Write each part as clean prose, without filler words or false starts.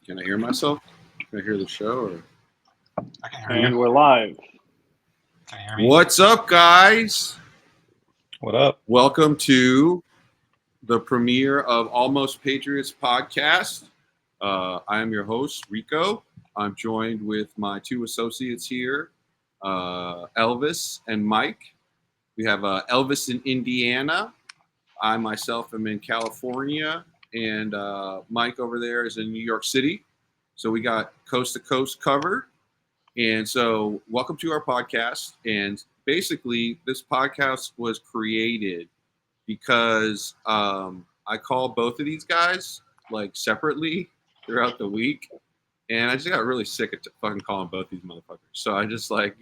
Can I hear myself? Can I hear the show? Or... I can hear And you. we're live. Can you hear me? What's up, guys? What up? Welcome to the premiere of Almost Patriots podcast. I am your host, Rico. I'm joined with my two associates here, Elvis and Mike. We have Elvis in Indiana. I myself am in California, and Mike over there is in New York City. So we got coast to coast covered. And so, welcome to our podcast. And basically, this podcast was created because I call both of these guys like separately throughout the week, and I just got really sick of fucking calling both these motherfuckers. So I just thought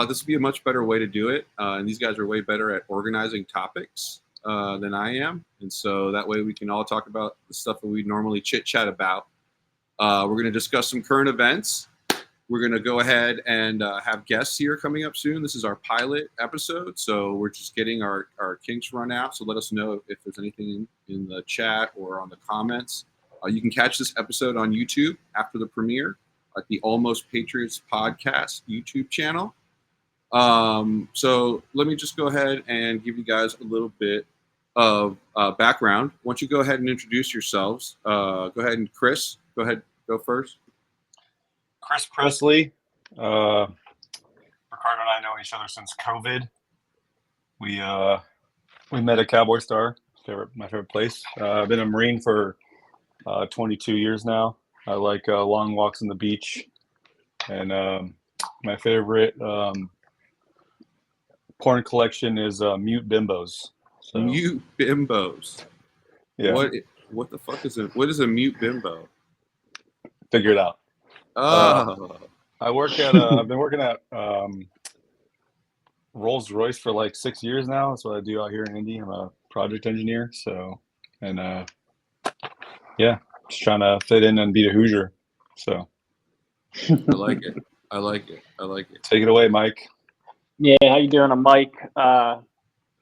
this would be a much better way to do it. And these guys are way better at organizing topics than I am, and so that way we can all talk about the stuff that we normally chit chat about. We're going to discuss some current events. We're going to go ahead and have guests here coming up soon. This is our pilot episode, so we're just getting our kinks run out. So let us know if there's anything in the chat or on the comments. You can catch this episode on YouTube after the premiere at the Almost Patriots podcast YouTube channel. So let me just go ahead and give you guys a little bit of background. Why don't you go ahead and introduce yourselves? Go ahead and Chris, go first. Chris Presley. Ricardo and I know each other since COVID. We met at Cowboy Star, my favorite place. I've been a Marine for 22 years now. I like long walks on the beach, and my favorite porn collection is Mute Bimbos. So, Mute bimbos. yeah. What the fuck is it? What is a mute bimbo? Figure it out. Oh, I've been working at Rolls Royce for like 6 years now. That's what I do out here in Indy. I'm a project engineer. So, and just trying to fit in and be a Hoosier. So, I like it. I like it. Take it away, Mike. Yeah, how you doing? I'm Mike.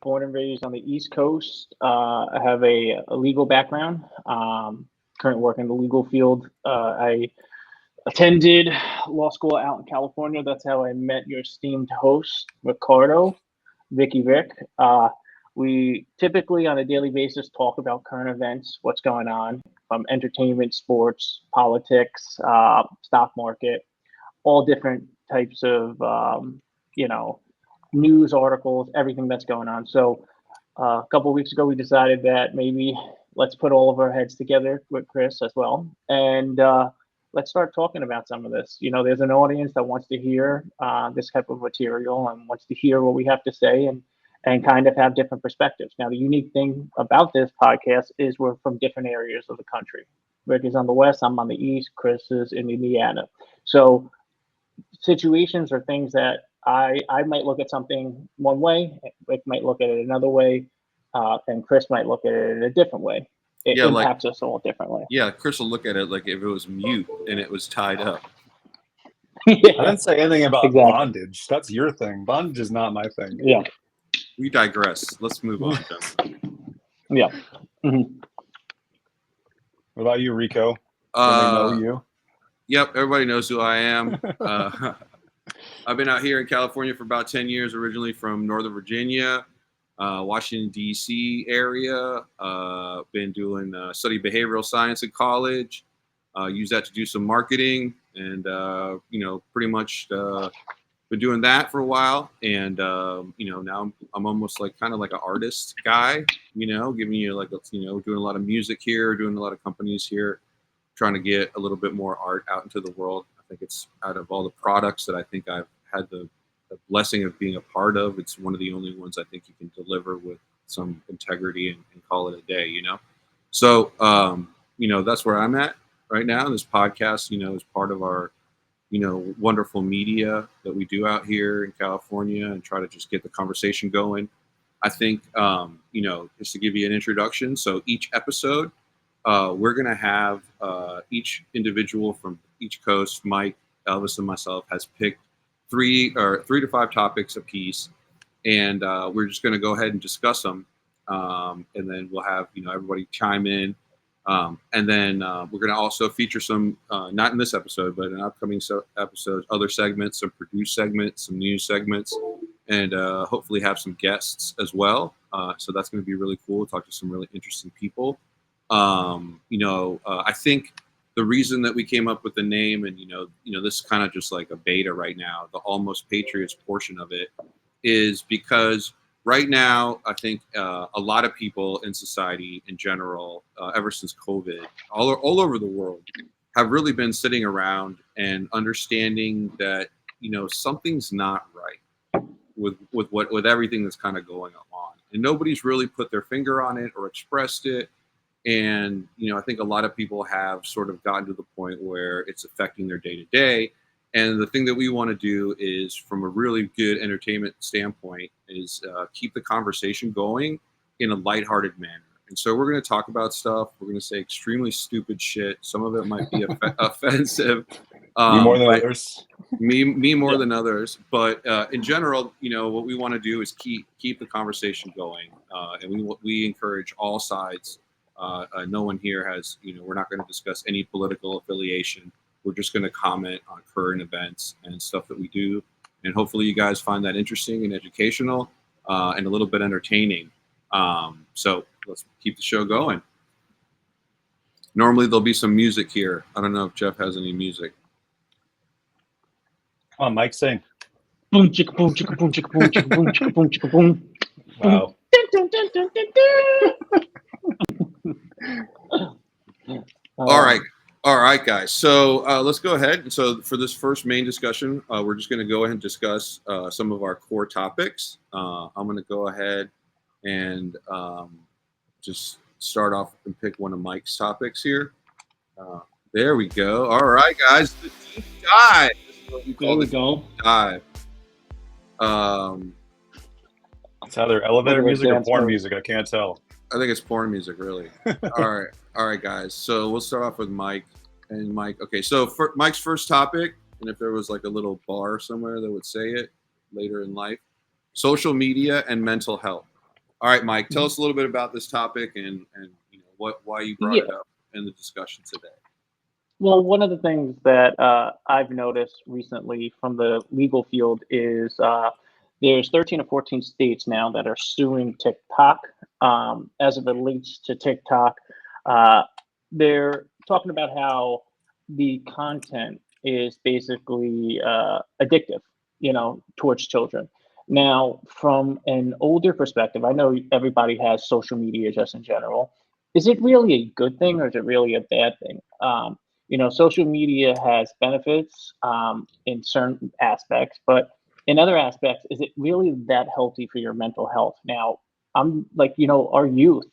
Born and raised on the East Coast. I have a legal background. Currently working in the legal field. I attended law school out in California. That's how I met your esteemed host, Ricardo, Vic. We typically on a daily basis talk about current events, what's going on from entertainment, sports, politics, stock market, all different types of, news articles, everything that's going on. So a couple of weeks ago, we decided that maybe let's put all of our heads together with Chris as well. And let's start talking about some of this. There's an audience that wants to hear this type of material and wants to hear what we have to say and kind of have different perspectives. Now, the unique thing about this podcast is we're from different areas of the country. Rick is on the West, I'm on the East, Chris is in Indiana. So situations or things that I might look at something one way, Rick might look at it another way, and Chris might look at it in a different way. It impacts us all differently. Yeah, Chris will look at it like if it was mute and it was tied up. Yeah. I didn't say anything about bondage. That's your thing. Bondage is not my thing. Yeah. We digress. Let's move on, gentlemen. Yeah. Mm-hmm. What about you, Rico? Do they know you? Yep, everybody knows who I am. I've been out here in California for about 10 years, originally from Northern Virginia, Washington, D.C. area. Been doing study behavioral science in college. Use that to do some marketing and, pretty much been doing that for a while. And, now I'm almost kind of like an artist guy, giving you doing a lot of music here, doing a lot of companies here, trying to get a little bit more art out into the world. I think it's out of all the products that I think I've had the blessing of being a part of, it's one of the only ones I think you can deliver with some integrity and call it a day, So, that's where I'm at right now. This podcast, is part of our, wonderful media that we do out here in California and try to just get the conversation going. I think, just to give you an introduction. So each episode, we're going to have each individual from each coast, Mike, Elvis, and myself, has picked three to five topics apiece, and we're just going to go ahead and discuss them, and then we'll have everybody chime in And then we're going to also feature some, not in this episode, but in upcoming episodes, other segments, some produced segments, some news segments, and hopefully have some guests as well. So that's going to be really cool. Talk to some really interesting people. I think the reason that we came up with the name, and this is kind of just like a beta right now, the Almost Patriots portion of it, is because right now, I think a lot of people in society in general, ever since COVID, all over the world, have really been sitting around and understanding that something's not right with everything that's kind of going on, and nobody's really put their finger on it or expressed it. And I think a lot of people have sort of gotten to the point where it's affecting their day to day. And the thing that we want to do is, from a really good entertainment standpoint, is keep the conversation going in a lighthearted manner. And so we're going to talk about stuff. We're going to say extremely stupid shit. Some of it might be offensive. Me more than others. Me more than others. But in general, what we want to do is keep the conversation going. And we encourage all sides. No one here has, we're not going to discuss any political affiliation. We're just going to comment on current events and stuff that we do. And hopefully you guys find that interesting and educational and a little bit entertaining. So let's keep the show going. Normally there'll be some music here. I don't know if Jeff has any music. Come on, Mike, sing. Boom, chicka, boom, chicka, boom, chicka, boom, chicka, boom, chicka, boom, chicka, boom. Wow. Dun, dun, dun, dun, dun. All right, guys. So let's go ahead. So for this first main discussion, we're just going to go ahead and discuss some of our core topics. I'm going to go ahead and just start off and pick one of Mike's topics here. There we go. All right, guys. The deep dive. This is what we call the deep dive. It's either elevator music or porn music. I can't tell. I think it's porn music, really. All right, guys. So we'll start off with Mike. And Mike, okay. So for Mike's first topic, and if there was like a little bar somewhere that would say it later in life, social media and mental health. All right, Mike, tell us a little bit about this topic and why you brought it up in the discussion today. Well, one of the things that I've noticed recently from the legal field is there's 13 or 14 states now that are suing TikTok. As it relates to TikTok, they're talking about how the content is basically addictive, towards children. Now, from an older perspective, I know everybody has social media just in general. Is it really a good thing or is it really a bad thing? Social media has benefits in certain aspects, but in other aspects, is it really that healthy for your mental health? Now, I'm like, our youth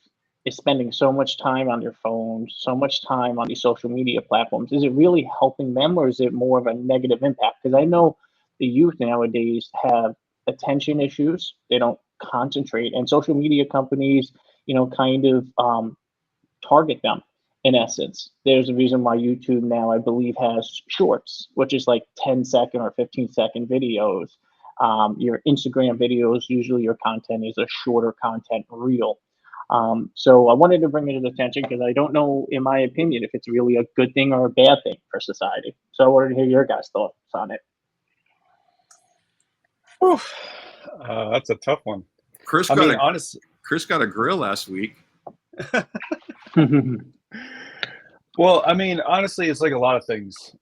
is spending so much time on their phones, so much time on these social media platforms. Is it really helping them or is it more of a negative impact? Because I know the youth nowadays have attention issues. They don't concentrate. And social media companies, kind of target them in essence. There's a reason why YouTube now, I believe, has shorts, which is like 10-second or 15-second videos. Your Instagram videos, usually your content is a shorter content reel. So I wanted to bring it to attention because I don't know, in my opinion, if it's really a good thing or a bad thing for society. So I wanted to hear your guys' thoughts on it. That's a tough one. Chris got a grill last week. Well, I mean, honestly, it's like a lot of things.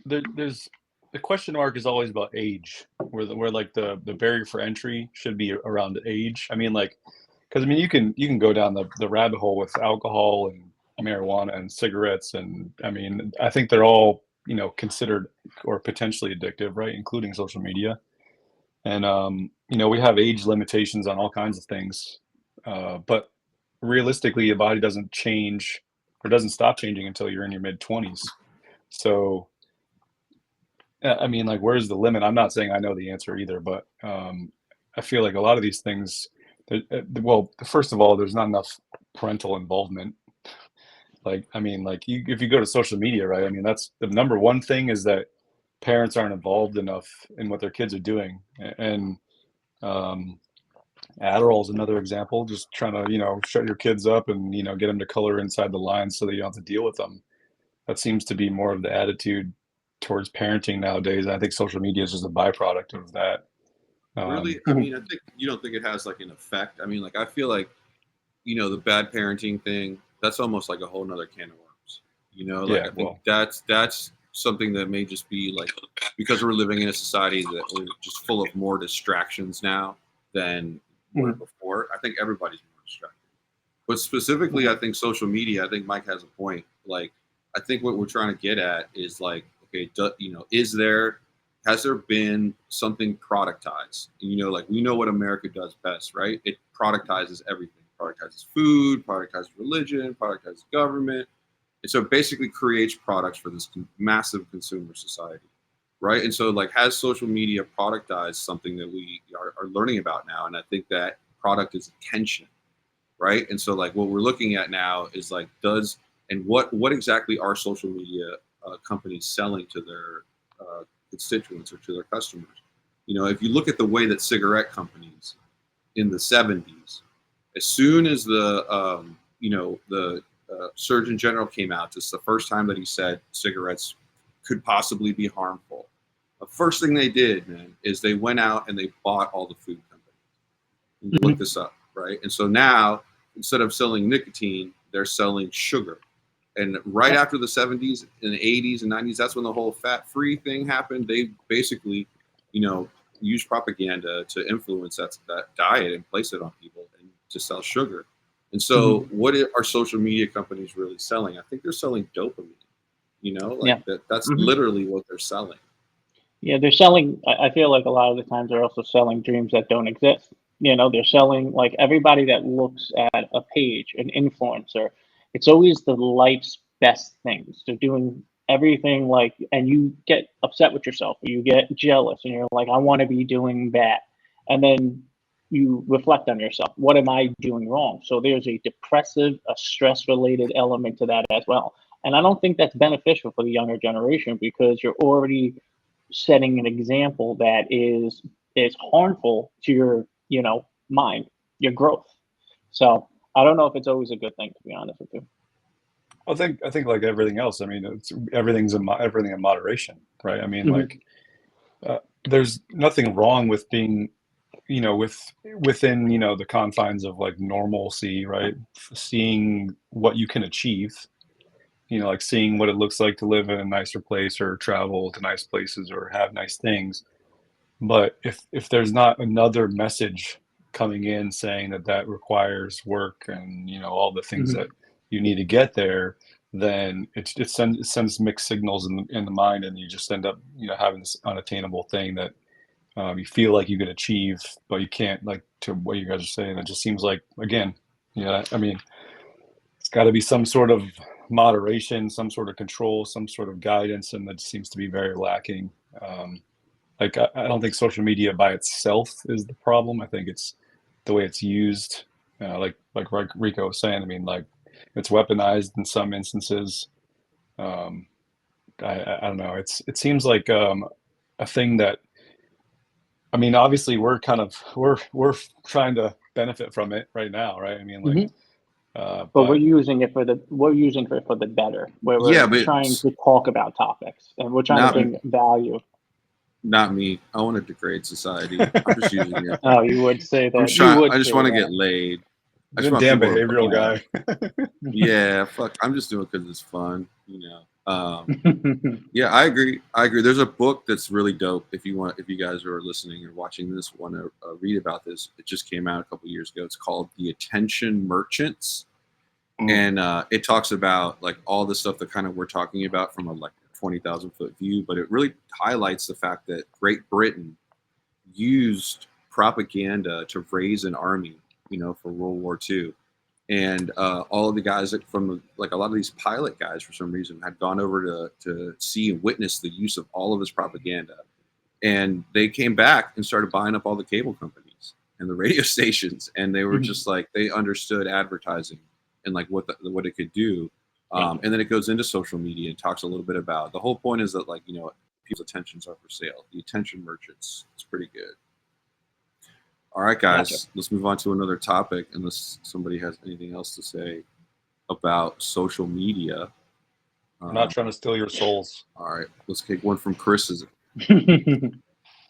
There's the question mark is always about age, where like the barrier for entry should be around age. I mean, like, because I mean, you can go down the rabbit hole with alcohol and marijuana and cigarettes, and I mean, I think they're all considered or potentially addictive, right? Including social media, and we have age limitations on all kinds of things, but realistically, your body doesn't change or doesn't stop changing until you're in your mid-20s. So, I mean, like, where's the limit? I'm not saying I know the answer either, but I feel like a lot of these things, well, first of all, there's not enough parental involvement. Like, I mean, like, if you go to social media, right? I mean, that's the number one thing, is that parents aren't involved enough in what their kids are doing. And Adderall is another example. Just trying to, shut your kids up and, get them to color inside the lines so that you don't have to deal with them. That seems to be more of the attitude towards parenting nowadays. I think social media is just a byproduct of that. Really, I mean, I think you don't think it has like an effect. I mean, like I feel like the bad parenting thing, that's almost like a whole nother can of worms. Like Yeah, I think that's something that may just be like because we're living in a society that we're just full of more distractions now than were before. I think everybody's more distracted. But specifically, I think social media, I think Mike has a point. Like, I think what we're trying to get at is like, okay, has there been something productized? Like we know what America does best, right? It productizes everything. Productizes food, productizes religion, productizes government. And so it basically creates products for this massive consumer society, right? And so like has social media productized something that we are learning about now? And I think that product is attention, right? And so like what we're looking at now is like what exactly are social media companies selling to their constituents or to their customers? If you look at the way that cigarette companies in the 70s, as soon as the Surgeon General came out, this is the first time that he said cigarettes could possibly be harmful. The first thing they did, man, is they went out and they bought all the food companies. And you look this up, right? And so now, instead of selling nicotine, they're selling sugar. And right after the 70s and the 80s and 90s, that's when the whole fat-free thing happened. They basically, use propaganda to influence that diet and place it on people and to sell sugar. And so what are social media companies really selling? I think they're selling dopamine, that's literally what they're selling. Yeah, they're selling. I feel like a lot of the times they're also selling dreams that don't exist. They're selling like everybody that looks at a page, an influencer, it's always the life's best things. They're doing everything like, and you get upset with yourself, or you get jealous, and you're like, I want to be doing that. And then you reflect on yourself. What am I doing wrong? So there's a depressive, a stress related element to that as well. And I don't think that's beneficial for the younger generation because you're already setting an example that is harmful to your mind, your growth. So I don't know if it's always a good thing, to be honest with you. I think like everything else. I mean, everything in moderation, right? I mean, like there's nothing wrong with being, within the confines of like normalcy, right? Seeing what you can achieve, like seeing what it looks like to live in a nicer place or travel to nice places or have nice things. But if there's not another message coming in saying that requires work and all the things that you need to get there, then it sends mixed signals in the mind, and you just end up having this unattainable thing that you feel like you can achieve, but you can't. Like to what you guys are saying, it just seems like again, I mean, it's got to be some sort of moderation, some sort of control, some sort of guidance, and that seems to be very lacking. Like I don't think social media by itself is the problem. I think it's the way it's used. Like Rico was saying. I mean, like it's weaponized in some instances. Um, I don't know. It seems like a thing that. I mean, obviously, we're trying to benefit from it right now, right? I mean, like, but we're using it for the better. Where we're trying to talk about topics and we're trying to bring value. Not me. I want to degrade society. I'm just using it. Oh, you would say that. I just want to get laid. I just want damn behavioral guy. Yeah, fuck. I'm just doing it because it's fun, Yeah, I agree. There's a book that's really dope. If you guys are listening or watching this, want to read about this. It just came out a couple years ago. It's called The Attention Merchants, and it talks about like all the stuff that kind of we're talking about from a like 20,000 foot view, but it really highlights the fact that Great Britain used propaganda to raise an army, for World War II. And all of the guys from like a lot of these pilot guys, for some reason, had gone over to see and witness the use of all of his propaganda. And they came back and started buying up all the cable companies and the radio stations. And they were just like, they understood advertising and like what it could do. And then it goes into social media and talks a little bit about the whole point is that like, people's attentions are for sale. The attention merchants. It's pretty good. All right, guys, Gotcha. let's move on to another topic, unless somebody has anything else to say about social media. I'm not trying to steal your souls. All right, let's take one from Chris's.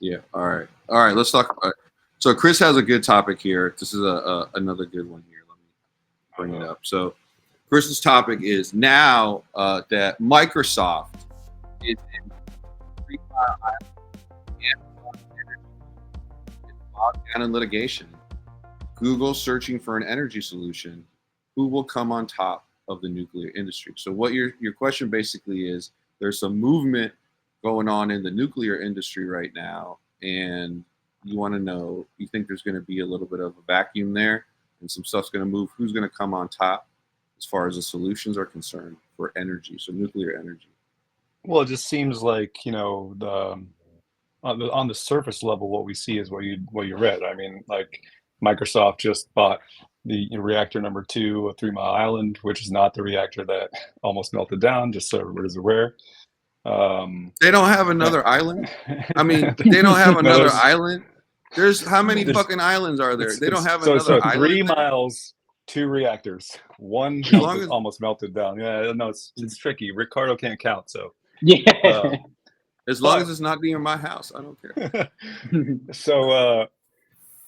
Yeah. All right. Let's talk about. So Chris has a good topic here. This is another good one here. Let me bring it up. So Chris's topic is now that Microsoft is in Free Fire Island and is bogged down in litigation. Google searching for an energy solution. Who will come on top of the nuclear industry? So what your question basically is, there's some movement going on in the nuclear industry right now, and you want to know, you think there's going to be a little bit of a vacuum there and some stuff's going to move. Who's going to come on top as far as the solutions are concerned for energy, so nuclear energy? Well, it just seems like the on the surface level, what we see is what you read. I mean, like Microsoft just bought the reactor number 2 of 3 Mile Island, which is not the reactor that almost melted down. Just so everybody's aware. They don't have another island. I mean, they don't have another island. There's how many fucking islands are there? They don't have so another island. 3 there? miles, 2 reactors, one As long as- almost melted down. Yeah, no, it's tricky. Ricardo can't count, so Yeah. as long as it's not near my house, I don't care. So,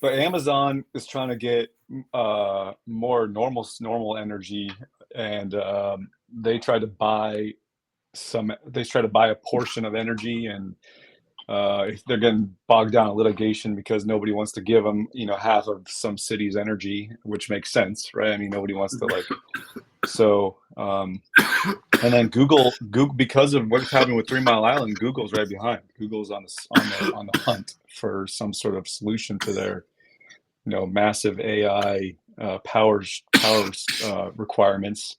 but Amazon is trying to get more normal energy, and they tried to buy a portion of energy, and they're getting bogged down in litigation because nobody wants to give them half of some city's energy, which makes sense, right? I mean, nobody wants to so and then Google, because of what's happening with 3 Mile Island, Google's right behind. Google's on the hunt for some sort of solution to their massive AI power requirements.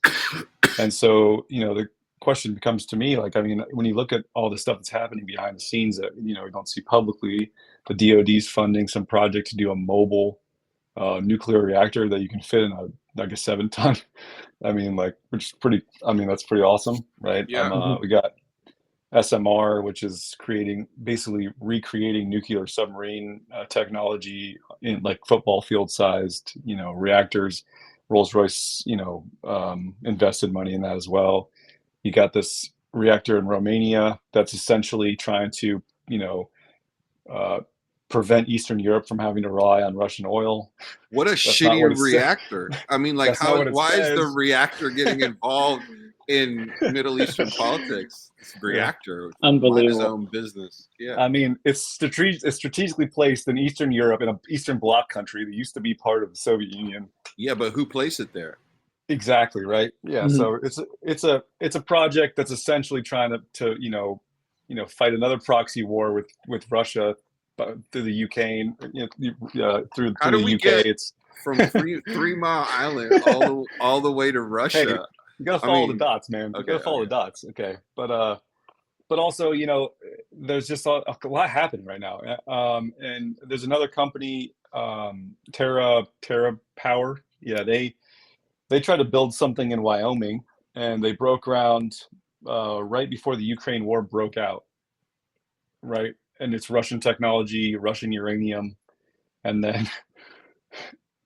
And so the question comes to me, like, I mean, when you look at all the stuff that's happening behind the scenes that we don't see publicly, the DoD's funding some project to do a mobile nuclear reactor that you can fit in a 7-ton. I mean, which is pretty. I mean, that's pretty awesome, right? Yeah. We got SMR, which is basically recreating nuclear submarine technology in football field sized, reactors. Rolls-Royce, invested money in that as well. You got this reactor in Romania that's essentially trying to, prevent Eastern Europe from having to rely on Russian oil. What a shitty reactor. I mean, why is the reactor getting involved in Middle Eastern politics? It's a reactor. Unbelievable. His own business. Yeah. I mean, it's strategically placed in Eastern Europe, in an Eastern Bloc country that used to be part of the Soviet Union. Yeah, but who placed it there? Exactly, right. Yeah. Mm-hmm. So it's a project that's essentially trying to fight another proxy war with Russia through the UK and through How do the we UK. Get it's from 3 Mile Island all the way to Russia. Hey, you gotta follow the dots, man. You gotta follow the dots. Okay, but also there's just a lot happening right now. And there's another company, Terra Power. Yeah, they tried to build something in Wyoming, and they broke ground right before the Ukraine war broke out. Right. And it's Russian technology, Russian uranium, and then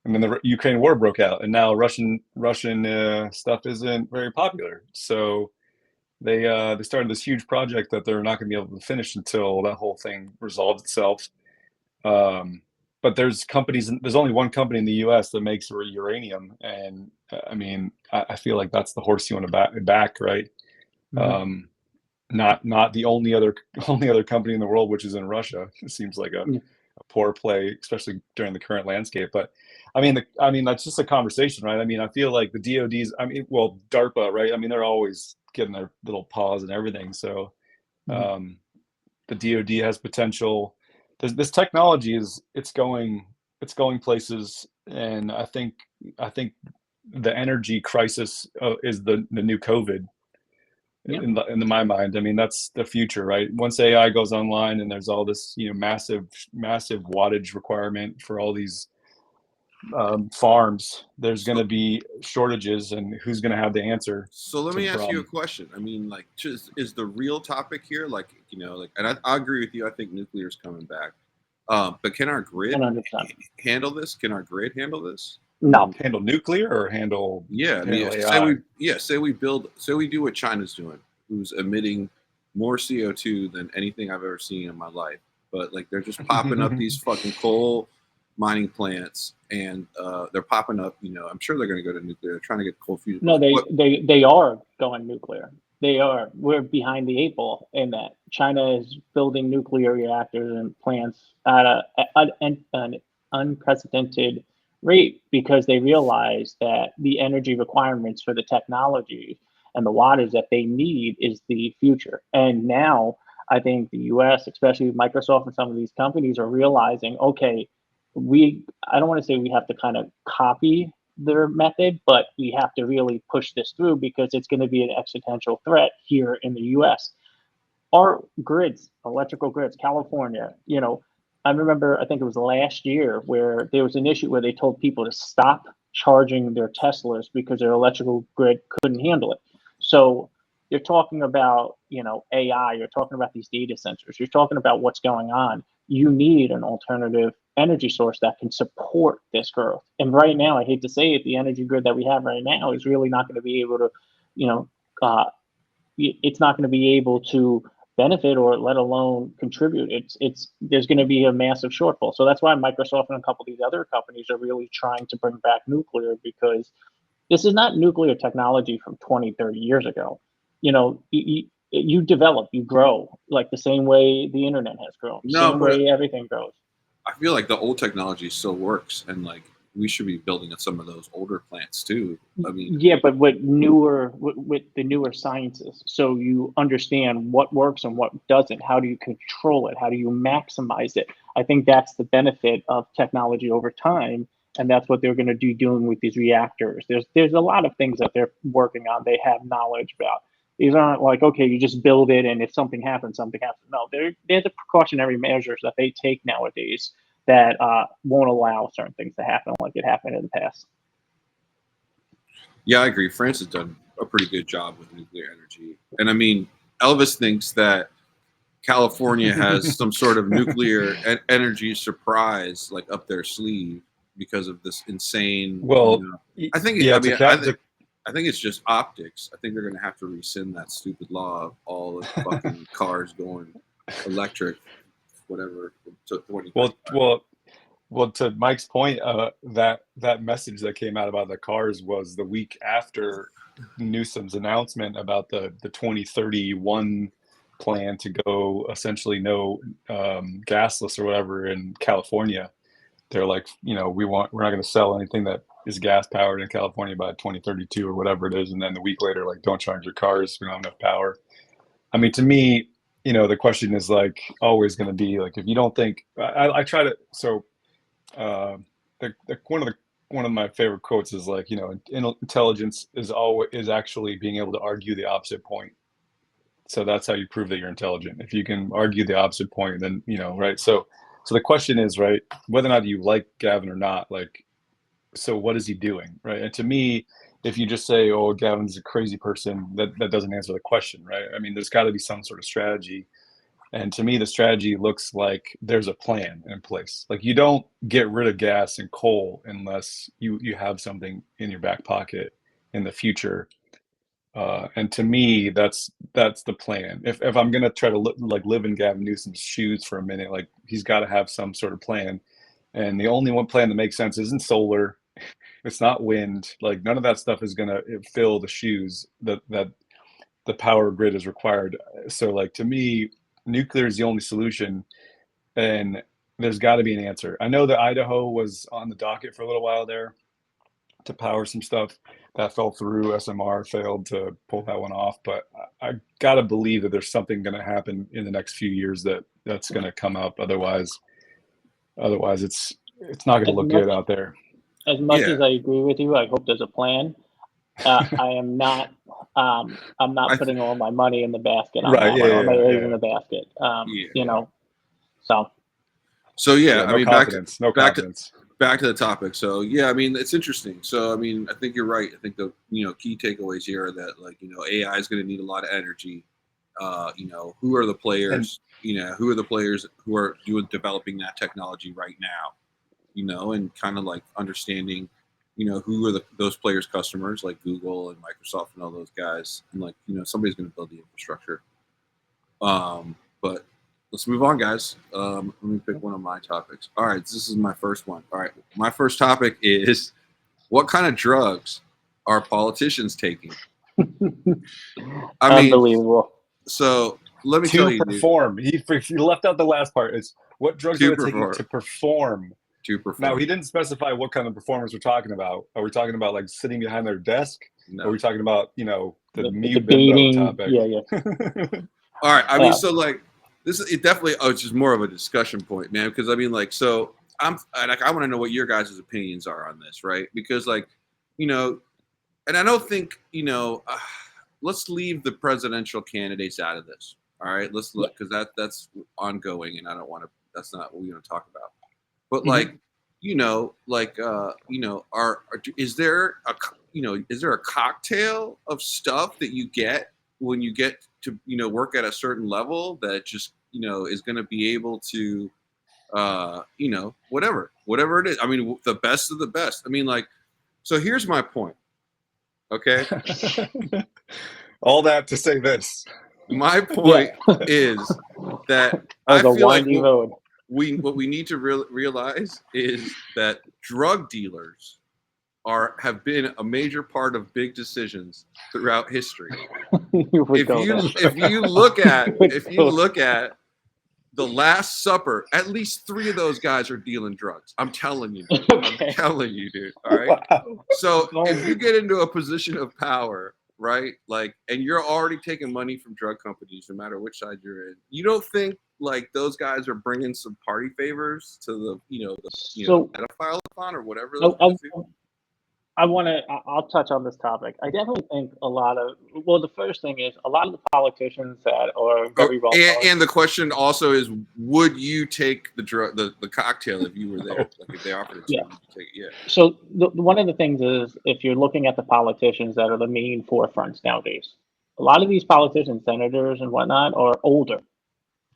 the Ukraine war broke out, and now Russian stuff isn't very popular. So they started this huge project that they're not going to be able to finish until that whole thing resolves itself. But there's only one company in the U.S. that makes uranium, and I mean, I feel like that's the horse you want to back, right? Mm-hmm. Not the only other company in the world, which is in Russia. It seems like a poor play, especially during the current landscape. But I mean, that's just a conversation, right? I mean, I feel like the DoD's, DARPA, right? I mean, they're always getting their little paws and everything. So the DoD has potential. This technology it's going places, and I think the energy crisis is the new COVID. Yeah. In my mind, I mean, that's the future, right? Once AI goes online and there's all this, massive wattage requirement for all these farms, there's going to be shortages, and who's going to have the answer? So let me ask you a question. I mean, is the real topic here, and I agree with you. I think nuclear is coming back. But can our grid 100%. handle this? Can our grid handle this? No. Handle nuclear or handle Yeah, I mean, AI? say we do what China's doing, who's emitting more CO2 than anything I've ever seen in my life. But like they're just popping up these fucking coal mining plants, and they're popping up. You know, I'm sure they're going to go to nuclear. They're trying to get coal fusion. No, Like, they are going nuclear. They are. We're behind the eight ball in that. China is building nuclear reactors and plants at an unprecedented rate because they realize that the energy requirements for the technology and the wattage that they need is the future. And now I think the US, especially Microsoft and some of these companies, are realizing, okay, I don't want to say we have to kind of copy their method, but we have to really push this through because it's going to be an existential threat here in the US. Our grids, electrical grids, California, I remember, I think it was last year where there was an issue where they told people to stop charging their Teslas because their electrical grid couldn't handle it. So you're talking about, AI, you're talking about these data centers, you're talking about what's going on. You need an alternative energy source that can support this growth. And right now, I hate to say it, the energy grid that we have right now is really not going to be able to, it's not going to be able to benefit or let alone contribute. There's going to be a massive shortfall. So that's why Microsoft and a couple of these other companies are really trying to bring back nuclear, because this is not nuclear technology from 20, 30 years ago. You develop, you grow, like the same way the internet has grown, no, same but way everything grows. I feel like the old technology still works, and like we should be building at some of those older plants too. I mean, Yeah, but with the newer sciences, so you understand what works and what doesn't. How do you control it? How do you maximize it? I think that's the benefit of technology over time, and that's what they're going to be doing with these reactors. There's a lot of things that they're working on. They have knowledge about. These aren't like, okay, you just build it and if something happens, something happens. No, they're the precautionary measures that they take nowadays that won't allow certain things to happen like it happened in the past. yeah, I agree. France has done a pretty good job with nuclear energy, and I mean, Elvis thinks that California has some sort of nuclear energy surprise like up their sleeve because of this insane. Well, I think. yeah, I mean, I think it's just optics. I think they're going to have to rescind that stupid law of all the fucking cars going electric, whatever. To 2035. Well, to Mike's point, that message that came out about the cars was the week after Newsom's announcement about the 2031 plan to go essentially no gasless or whatever in California. They're like, we're not going to sell anything that is gas powered in California by 2032 or whatever it is. And then the week later, like, don't charge your cars. We don't have enough power. I mean, to me, the question is like always going to be like, if you don't think, I try to, so one of my favorite quotes is like, intelligence is actually being able to argue the opposite point. So that's how you prove that you're intelligent. If you can argue the opposite point, then, right. So the question is, right, whether or not you like Gavin or not, like, so what is he doing, right? And to me, if you just say, oh, Gavin's a crazy person, that doesn't answer the question, right? I mean, there's got to be some sort of strategy. And to me, the strategy looks like there's a plan in place. Like, you don't get rid of gas and coal unless you have something in your back pocket in the future. And to me, that's the plan. If I'm gonna try to live in Gavin Newsom's shoes for a minute, like, he's got to have some sort of plan. And the only one plan that makes sense isn't solar. It's not wind. Like, none of that stuff is gonna fill the shoes that the power grid is required. So, like, to me, nuclear is the only solution, and there's got to be an answer. I know that Idaho was on the docket for a little while there to power some stuff that fell through. SMR failed to pull that one off, but I got to believe that there's something going to happen in the next few years that's going to come up. Otherwise it's not going to look good out there. As much as I agree with you, I hope there's a plan. I am not. I'm not putting all my money in the basket on that one, or my eggs in the basket. So yeah, no I mean, confidence. Back to the topic. So yeah, I mean, it's interesting. So I mean, I think you're right. I think the key takeaways here are that, like, AI is going to need a lot of energy. who are the players? Who are the players who are developing that technology right now? And kind of like understanding, who are those players' customers, like Google and Microsoft and all those guys, and like somebody's going to build the infrastructure. But let's move on, guys. Let me pick one of my topics. All right, this is my first one. All right, my first topic is what kind of drugs are politicians taking? Unbelievable. So let me tell you, perform. He left out the last part. It's what drugs are they taking to perform? To perform. Now he didn't specify what kind of performance we're talking about. Are we talking about like sitting behind their desk? No. Or are we talking about the mute debating topic? Yeah. All right. I mean, so like this is definitely. It's just more of a discussion point, man. Because I mean, like, so I want to know what your guys' opinions are on this, right? Because like, and I don't think let's leave the presidential candidates out of this. All right, let's look because that's ongoing, and I don't want to. That's not what we're going to talk about. But like, is there a cocktail of stuff that you get when you get to work at a certain level that just is going to be able to whatever it is. I mean, the best of the best. I mean, like, so here's my point. Okay. All that to say this. My point is that I feel like what we need to realize is that drug dealers have been a major part of big decisions throughout history. If you look at The Last Supper, at least 3 of those guys are dealing drugs. I'm telling you. Dude. I'm telling you, dude. All right. Wow. So if you get into a position of power, right, like, and you're already taking money from drug companies, no matter which side you're in, you don't think like those guys are bringing some party favors to the pedophile-a-thon or whatever. I'll touch on this topic. I definitely think the first thing is a lot of the politicians that are very well known. And the question also is, would you take the cocktail if you were there? Like if they offered it to you, would you take it? Yeah. So one of the things is, if you're looking at the politicians that are the main forefronts nowadays, a lot of these politicians, senators and whatnot, are older.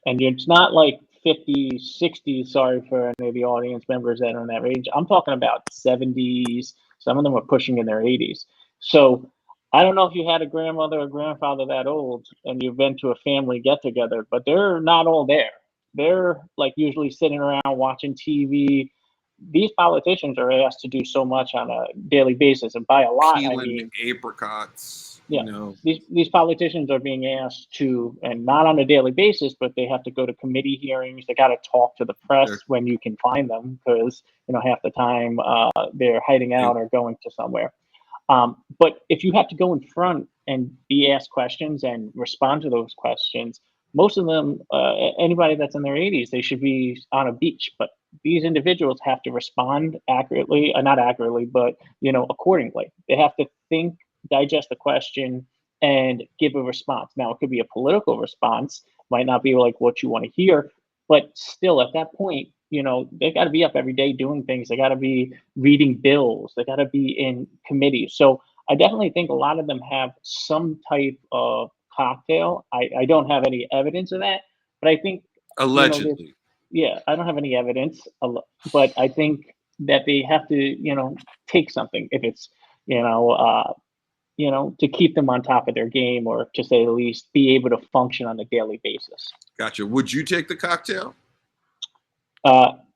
And it's not like 50, 60, sorry for any of the audience members that are in that range. I'm talking about 70s. Some of them are pushing in their 80s. So I don't know if you had a grandmother or grandfather that old and you've been to a family get together, but they're not all there. They're like usually sitting around watching TV. These politicians are asked to do so much on a daily basis, and by a lot, I mean apricots. Yeah, these politicians are being asked to, and not on a daily basis, but they have to go to committee hearings. They got to talk to the press when you can find them, because half the time they're hiding out or going to somewhere. But if you have to go in front and be asked questions and respond to those questions, most of them, anybody that's in their 80s, they should be on a beach. But these individuals have to respond accurately, not accurately, but accordingly. They have to think, digest the question, and give a response. Now, it could be a political response, might not be like what you want to hear, but still, at that point, they got to be up every day doing things. They got to be reading bills. They got to be in committees. So I definitely think a lot of them have some type of cocktail. I don't have any evidence of that, but I think allegedly. I don't have any evidence, but I think that they have to, take something if it's, to keep them on top of their game, or to say the least, be able to function on a daily basis. Gotcha. Would you take the cocktail?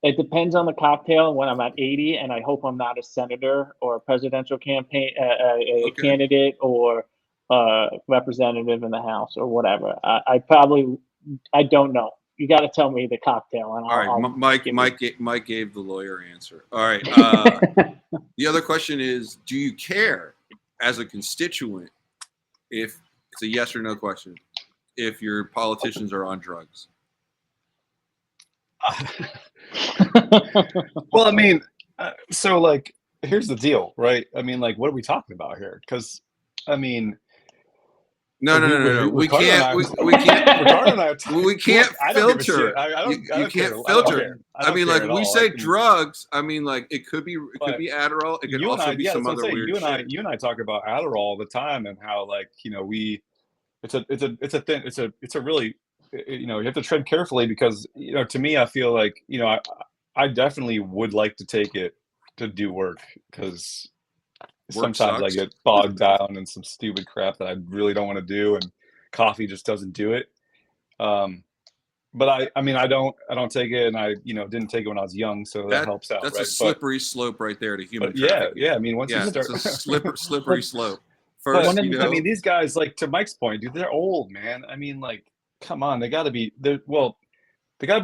It depends on the cocktail. When I'm at 80, and I hope I'm not a senator or a presidential campaign, candidate or representative in the House or whatever. I don't know. You got to tell me the cocktail. And all right, Mike gave the lawyer answer. All right. The other question is, do you care as a constituent, if it's a yes or no question, if your politicians are on drugs? Well, I mean, so like, here's the deal, right? I mean, like, what are we talking about here? Because, I mean, no. We can't. Ricardo and I we can't filter. You can't filter. I mean, like, we say drugs. I mean, like, it could be Adderall. It could also be some other weird shit. You and I talk about Adderall all the time, and how, like, it's a really, you have to tread carefully because, to me, I feel like, I definitely would like to take it to do work because Work sometimes I sucks. get bogged down in some stupid crap that I really don't want to do, and coffee just doesn't do it. But I mean, I don't take it, and I, didn't take it when I was young, so that helps out, That's right? a slippery slope right there to human But yeah, trafficking. I mean, once you start, it's a slippery slope. but First, I mean, these guys, like, to Mike's point, dude, they're old, man. I mean, like, come on, they got to be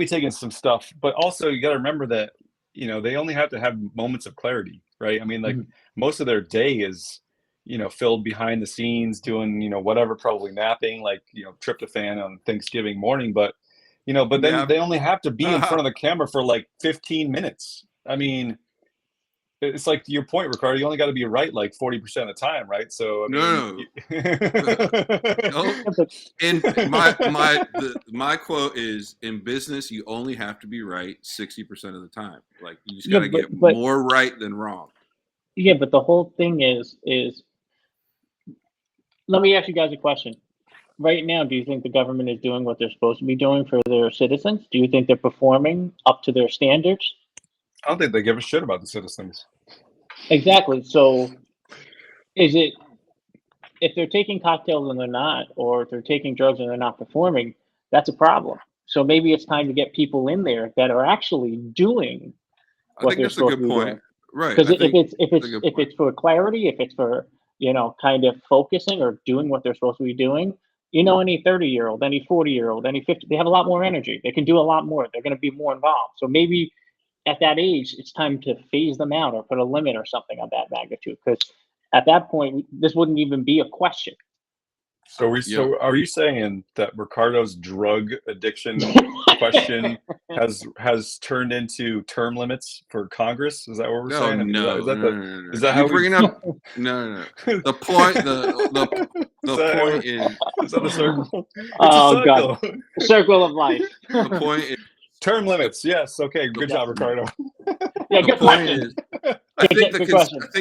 taking some stuff, but also you got to remember that, they only have to have moments of clarity, right? I mean, like, most of their day is, filled behind the scenes doing, whatever, probably napping, like, tryptophan on Thanksgiving morning, but then they only have to be in front of the camera for like 15 minutes. I mean, it's like, to your point, Ricardo, you only got to be right like 40% of the time, right? So I mean, no. And my quote is, in business, you only have to be right 60% of the time. Like, you just got to get more right than wrong. Yeah, but the whole thing is let me ask you guys a question. Right now, do you think the government is doing what they're supposed to be doing for their citizens? Do you think they're performing up to their standards? I don't think they give a shit about the citizens. Exactly. So is it, if they're taking cocktails and they're not, or if they're taking drugs and they're not performing, that's a problem. So maybe it's time to get people in there that are actually doing what they're supposed to be doing. Right. Because if it's for clarity, if it's for, kind of focusing or doing what they're supposed to be doing, any 30-year-old, any 40-year-old, any 50, they have a lot more energy. They can do a lot more. They're going to be more involved. So maybe at that age, it's time to phase them out or put a limit or something of that magnitude. Because at that point, this wouldn't even be a question. So are you saying that Ricardo's drug addiction question has turned into term limits for Congress? Is that what we're saying? I mean, is that how bringing up? No. The point. The point is that the circle? Oh God, circle of life. The point is term limits. Yes. Okay. Good job, Ricardo. Yeah. Good question. I think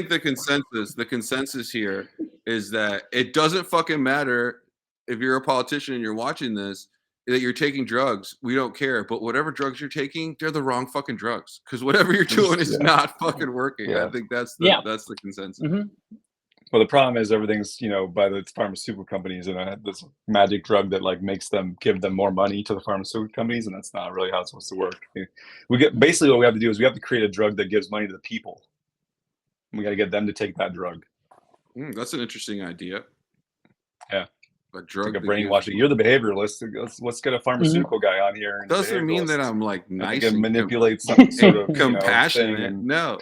the consensus here is that it doesn't fucking matter if you're a politician and you're watching this, that you're taking drugs. We don't care. But whatever drugs you're taking, they're the wrong fucking drugs. Because whatever you're doing is not fucking working. Yeah. I think that's the consensus. Mm-hmm. Well, the problem is everything's, by the pharmaceutical companies, and this magic drug that like makes them give them more money to the pharmaceutical companies, and that's not really how it's supposed to work. Basically what we have to do is we have to create a drug that gives money to the people. We got to get them to take that drug. That's an interesting idea. Yeah. A drug, like a brainwashing. You're the behavioralist. Let's get a pharmaceutical guy on here. Doesn't mean that I'm like nice and manipulate some sort of compassionate. No,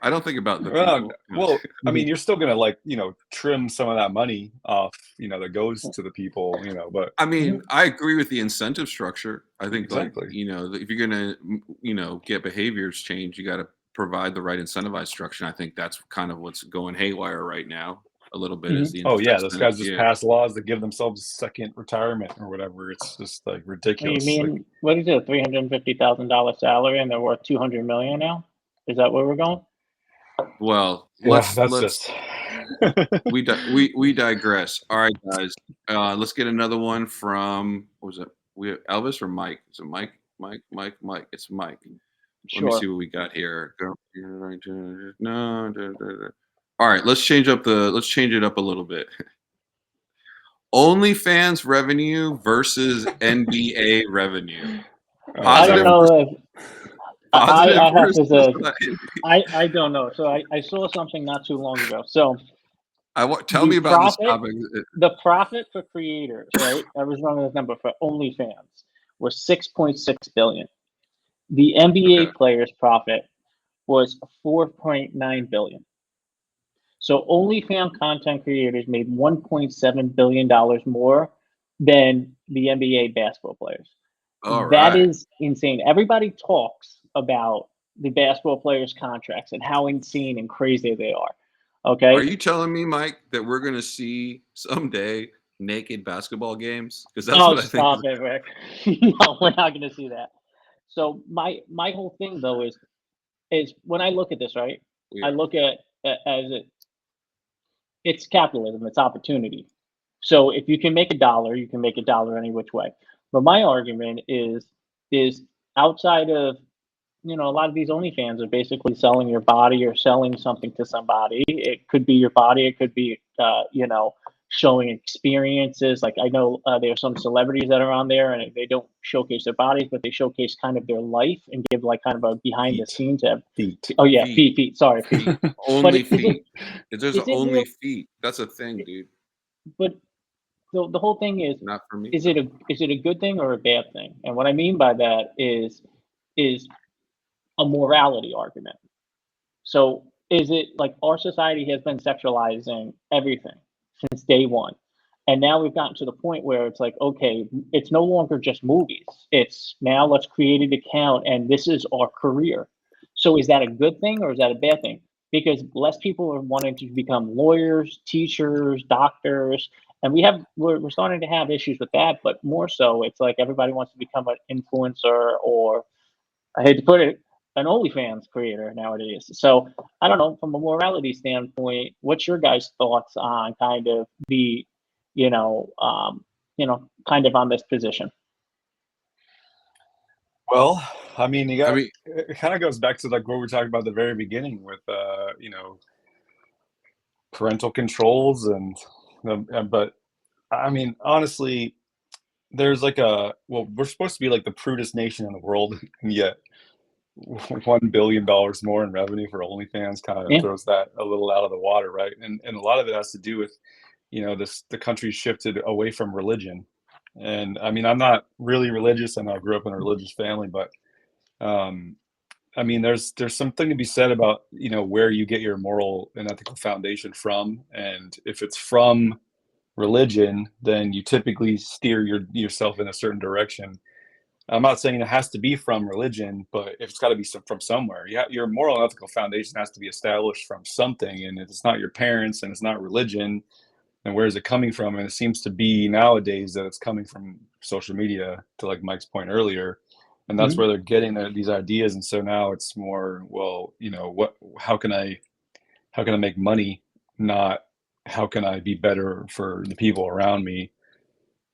I don't think about the people. Well, I mean, you're still gonna trim some of that money off, that goes to the people, But I mean, I agree with the incentive structure. I think exactly. If you're gonna get behaviors change, you got to provide the right incentivized structure. And I think that's kind of what's going haywire right now. A little bit is the those guys just pass laws that give themselves second retirement or whatever. It's just like ridiculous. You mean what is it? $350,000 salary, and they're worth $200 million now? Is that where we're going? Well, we digress. All right, guys. Let's get another one from, what was it? Elvis or Mike? Is it Mike? Mike. It's Mike. Sure. Let me see what we got here. No. All right, let's change it up a little bit. OnlyFans revenue versus NBA revenue. I don't know. I have to say, I don't know. So I saw something not too long ago. So tell me about this topic. The profit for creators, right? I was wrong with the number for OnlyFans was $6.6 billion. The NBA players' profit was $4.9 billion. So OnlyFans content creators made $1.7 billion more than the NBA basketball players. That is insane. Everybody talks about the basketball players' contracts and how insane and crazy they are. Okay. Are you telling me, Mike, that we're going to see someday naked basketball games? Because that's what I think. Stop it, Rick. No, we're not going to see that. So my whole thing though is when I look at this, right? Yeah. I look at as it's capitalism, it's opportunity. So if you can make a dollar, you can make a dollar any which way. But my argument is outside of, a lot of these OnlyFans are basically selling your body or selling something to somebody. It could be your body. It could be, showing experiences. Like I know there are some celebrities that are on there and they don't showcase their bodies, but they showcase kind of their life and give like kind of a behind the Feet. scenes. Feet. Oh yeah, Feet. feet. Sorry, feet. Feet. But Only is it feet. There's is it only real? feet. That's a thing, dude. But the whole thing Not for me. is it a good thing or a bad thing? And what I mean by that is a morality argument. So is it like our society has been sexualizing everything since day one? And now we've gotten to the point where it's like, okay, it's no longer just movies. It's now let's create an account and this is our career. So is that a good thing or is that a bad thing? Because less people are wanting to become lawyers, teachers, doctors, and we're starting to have issues with that, but more so it's like everybody wants to become an influencer or I hate to put it, an OnlyFans creator nowadays. So I don't know, from a morality standpoint, what's your guys' thoughts on kind of the, you know, um, kind of on this position? Well, I mean, I mean, it kind of goes back to like what we were talking about at the very beginning with, parental controls but I mean, honestly, there's like we're supposed to be like the prudest nation in the world, and yet $1 billion more in revenue for OnlyFans kind of Yeah. throws that a little out of the water, right? And a lot of it has to do with, the country shifted away from religion. And I mean, I'm not really religious, and I grew up in a religious family, but um, I mean, there's something to be said about, where you get your moral and ethical foundation from, and if it's from religion, then you typically steer yourself in a certain direction. I'm not saying it has to be from religion, but it's got to be from somewhere. Yeah, your moral and ethical foundation has to be established from something, and if it's not your parents and it's not religion, then where is it coming from? And it seems to be nowadays that it's coming from social media, to like Mike's point earlier, and that's Mhm. where they're getting these ideas. And so now it's more, well, how can I make money, not how can I be better for the people around me,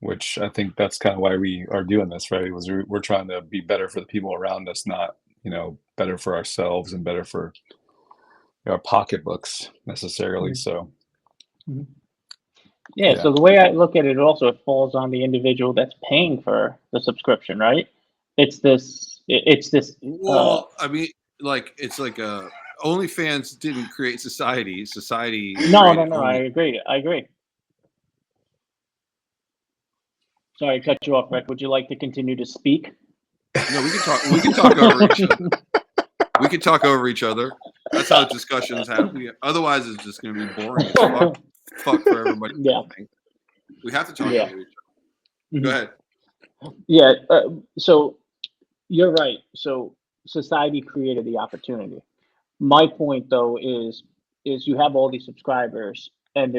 which I think that's kind of why we are doing this, right? Was we're trying to be better for the people around us, not, better for ourselves and better for our pocketbooks necessarily. Mhm. So Mhm. Yeah, yeah. so the way I look at it also, it falls on the individual that's paying for the subscription, right? It's this well, I mean, like it's like OnlyFans didn't create society. Society no, no, created no, Only. I agree. Sorry, I cut you off, Rick. Would you like to continue to speak? No, we can talk. We can talk over each other. We can talk over each other. That's how discussions happen. Otherwise, it's just going to be boring as fuck. Fuck for everybody Yeah, listening. We have to talk yeah. over each other. Go Mhm. ahead. Yeah, so you're right. So society created the opportunity. My point though is you have all these subscribers and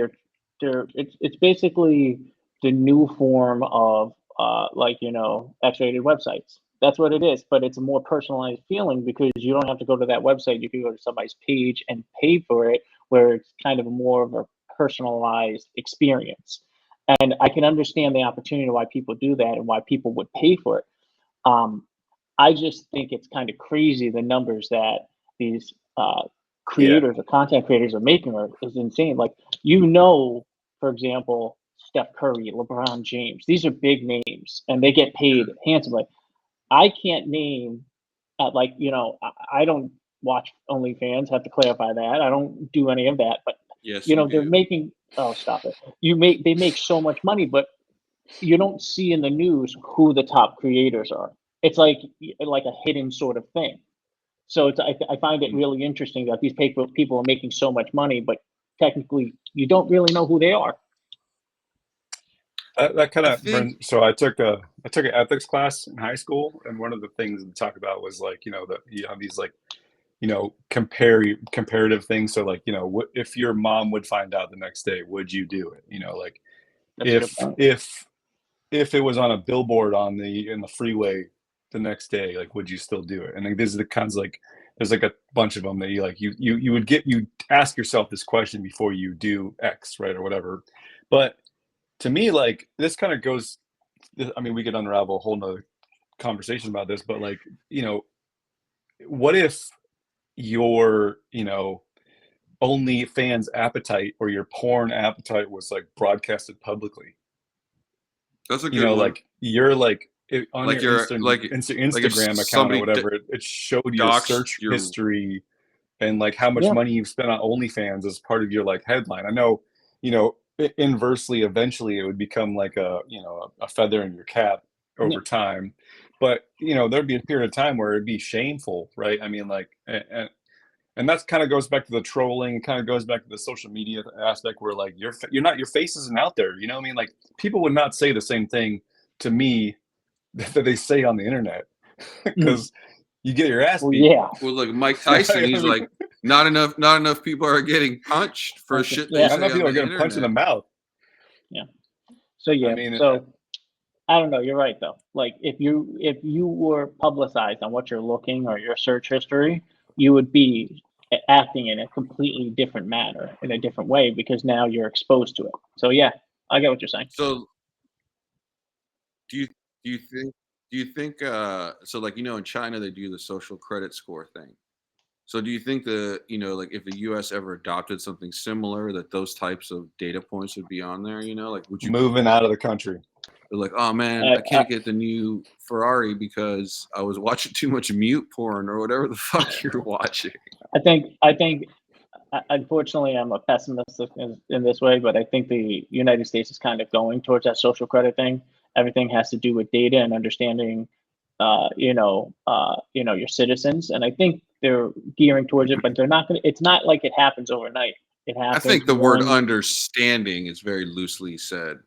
it's basically the new form of like X-rated websites. That's what it is, but it's a more personalized feeling because you don't have to go to that website. You can go to somebody's page and pay for it, where it's kind of more of a personalized experience. And I can understand the opportunity why people do that and why people would pay for it. Um, I just think it's kind of crazy the numbers that these Yeah. creators or content creators are making is insane. Like, for example, Steph Curry, LeBron James, these are big names and they get paid handsomely. I can't name, I don't watch OnlyFans, have to clarify that. I don't do any of that, but Yes, you they're do. making, oh, stop it. They make so much money, but you don't see in the news who the top creators are. It's like a hidden sort of thing. So I find it Mm. really interesting that these people are making so much money, but technically you don't really know who they are. That kind I of think. brings. So I took an ethics class in high school, and one of the things we talk about was like, that you have these like, comparative things. So like, if your mom would find out the next day, would you do it? Like That's a good if point. if it was on a billboard in the freeway the next day, like would you still do it? And like these are the kinds of, like, there's like a bunch of them that you ask yourself this question before you do X, right, or whatever. But to me, like, this kind of goes, I mean, we could unravel a whole nother conversation about this, but like, what if your, OnlyFans appetite or your porn appetite was like broadcasted publicly? That's a good one. Like you're like on Like your you're like if Instagram account or somebody whatever, it showed your docs search your history and like how much Yeah. money you've spent on OnlyFans as part of your like headline. I know, inversely, eventually it would become like a feather in your cap over time, but there'd be a period of time where it'd be shameful, right? I mean, like, and that kind of goes back to the trolling. It kind of goes back to the social media aspect where like your face isn't out there. You know what I mean? Like people would not say the same thing to me that they say on the internet because you get your ass beat. Yeah. Well, like Mike Tyson, he's like, not enough people are getting punched for shit they Yeah. say Not enough people on are the getting punched in the internet. mouth. Yeah. So yeah. I mean, I don't know. You're right though. Like if you were publicized on what you're looking or your search history, you would be acting in a completely different manner, in a different way, because now you're exposed to it. So yeah, I get what you're saying. So do you think so like in China they do the social credit score thing. So do you think like if the US ever adopted something similar that those types of data points would be on there, like would you moving out of the country. They're like, oh man, I can't get the new Ferrari because I was watching too much mute porn or whatever the fuck you're watching. I think unfortunately I'm a pessimist in this way, but I think the United States is kind of going towards that social credit thing. Everything has to do with data and understanding, your citizens, and I think they're gearing towards it, but they're not going to. It's not like it happens overnight. It happens. I think the word understanding is very loosely said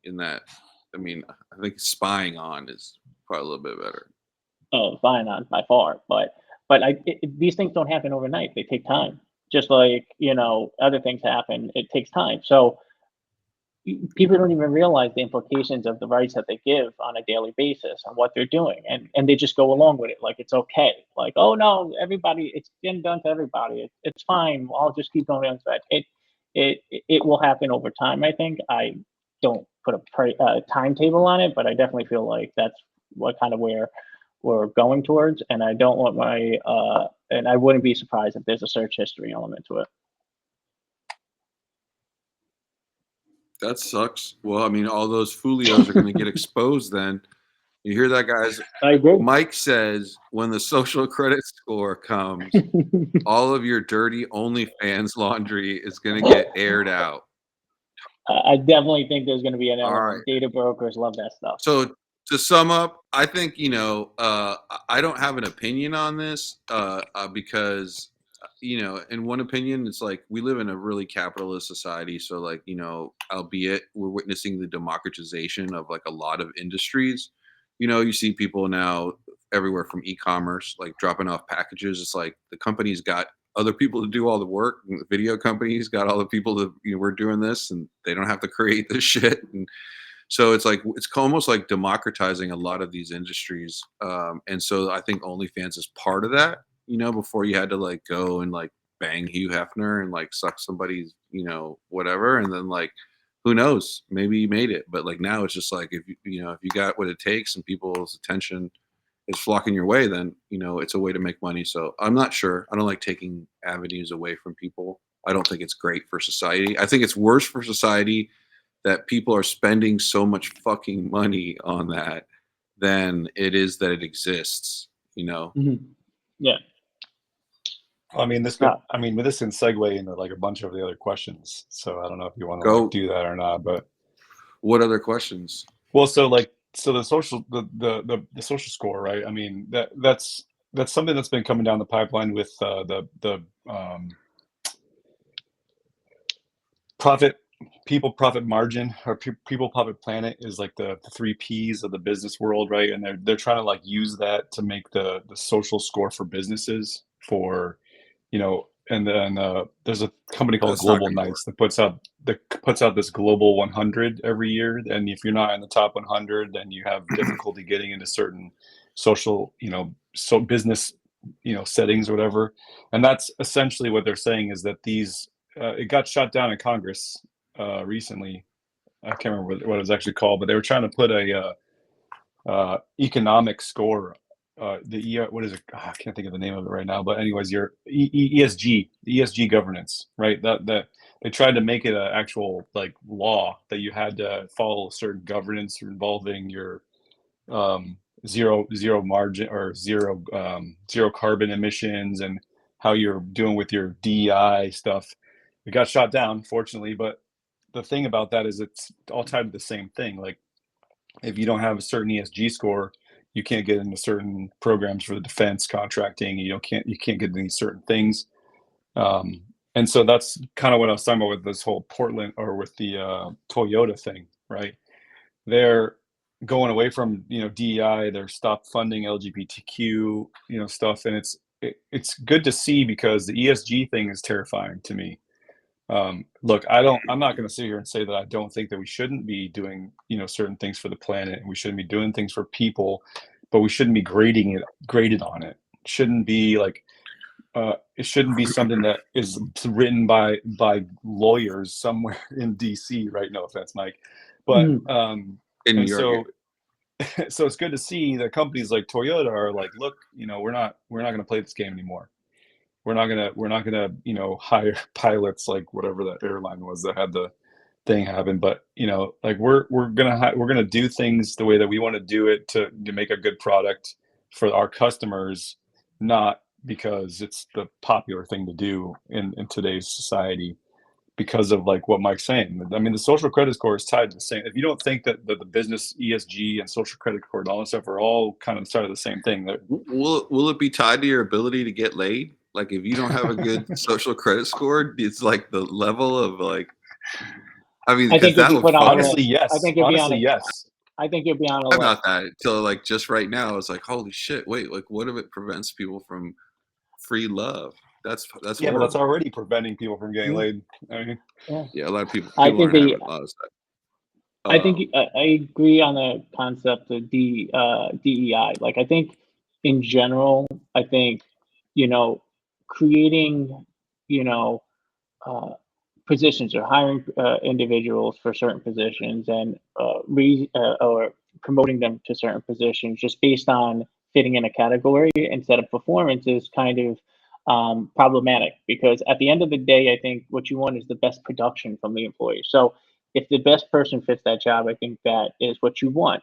in that. I mean, I think spying on is probably a little bit better. Oh, spying on by far, but these things don't happen overnight. They take time. Just like other things happen, it takes time. So people don't even realize the implications of the rights that they give on a daily basis and what they're doing, and they just go along with it like it's okay. Like, oh no, everybody, it's getting done to everybody. It's fine. I'll just keep going on that. It will happen over time. I think. I don't put a timetable on it, but I definitely feel like that's what kind of where we're going towards. And I don't want and I wouldn't be surprised if there's a search history element to it. That sucks. Well, I mean, all those folios are going to get exposed then. You hear that, guys? I agree. Mike says when the social credit score comes, all of your dirty OnlyFans laundry is going to get aired out. I definitely think there's going to be an element. All right. Data brokers love that stuff. So to sum up, I think I don't have an opinion on this because in one opinion, it's like we live in a really capitalist society. So like albeit we're witnessing the democratization of like a lot of industries. You see people now everywhere from e-commerce like dropping off packages. It's like the company's got other people to do all the work. And the video companies got all the people that we're doing this, and they don't have to create this shit. And so it's like it's almost like democratizing a lot of these industries. And so I think OnlyFans is part of that. Before you had to like go and like bang Hugh Hefner and like suck somebody's whatever, and then like who knows, maybe you made it. But like now it's just like if you got what it takes and people's attention is flocking your way, then it's a way to make money. So I'm not sure. I don't like taking avenues away from people. I don't think it's great for society. I think it's worse for society that people are spending so much fucking money on that than it is that it exists. Mm-hmm. Yeah. I mean, this can segue into like a bunch of the other questions. So I don't know if you want to like do that or not, but what other questions? Well, so the social the social score, right? I mean, that's something that's been coming down the pipeline with the people profit margin or people profit planet is like the 3 P's of the business world, right? And they're trying to like use that to make the social score for businesses for and then there's a company called Global Knights that puts out this Global 100 every year, and if you're not in the top 100, then you have difficulty getting into certain social business settings or whatever. And that's essentially what they're saying is that these it got shot down in Congress recently I can't remember what it was actually called, but they were trying to put a economic score. What is it? I can't think of the name of it right now. But anyways, your ESG, the ESG governance, right? That they tried to make it an actual like law that you had to follow certain governance involving your zero margin or zero carbon emissions and how you're doing with your DEI stuff. It got shot down, fortunately, but the thing about that is it's all tied to the same thing. Like if you don't have a certain ESG score, you can't get into certain programs for the defense contracting. You can't get into these certain things. And so that's kind of what I was talking about with this whole Portland or with the Toyota thing, right? They're going away from DEI. They're stopped funding LGBTQ stuff, and it's good to see because the ESG thing is terrifying to me. Look, I'm not going to sit here and say that I don't think that we shouldn't be doing, certain things for the planet and we shouldn't be doing things for people, but we shouldn't be graded on it. It shouldn't be like, it shouldn't be something that is written by lawyers somewhere in DC, right? No offense, Mike, but, In New and York, so it's good to see that companies like Toyota are like, look, we're not going to play this game anymore. We're not gonna hire pilots like whatever that airline was that had the thing happen. But like we're gonna do things the way that we want to do it to make a good product for our customers, not because it's the popular thing to do in today's society. Because of like what Mike's saying, I mean, the social credit score is tied to the same. If you don't think that the business ESG and social credit score and all that stuff are all kind of the same thing, will it be tied to your ability to get laid? Like if you don't have a good social credit score, it's like the level of like, I mean, I because think you'll that be would put on a fucking. honestly, list. yes. I think you'll be on Honestly, a. yes. I think you'll be on a About list. that until like just right now, it's like holy shit. Wait, like what if it prevents people from free love? That's Yeah, but horrible. that's already preventing people from getting laid. I mean, Yeah, a lot of people I think aren't having a lot of stuff. I think I agree on the concept of DEI. Like I think in general, I think creating you know uh, positions or hiring individuals for certain positions and or promoting them to certain positions just based on fitting in a category instead of performance is kind of problematic because at the end of the day, I think what you want is the best production from the employee. So if the best person fits that job, I think that is what you want.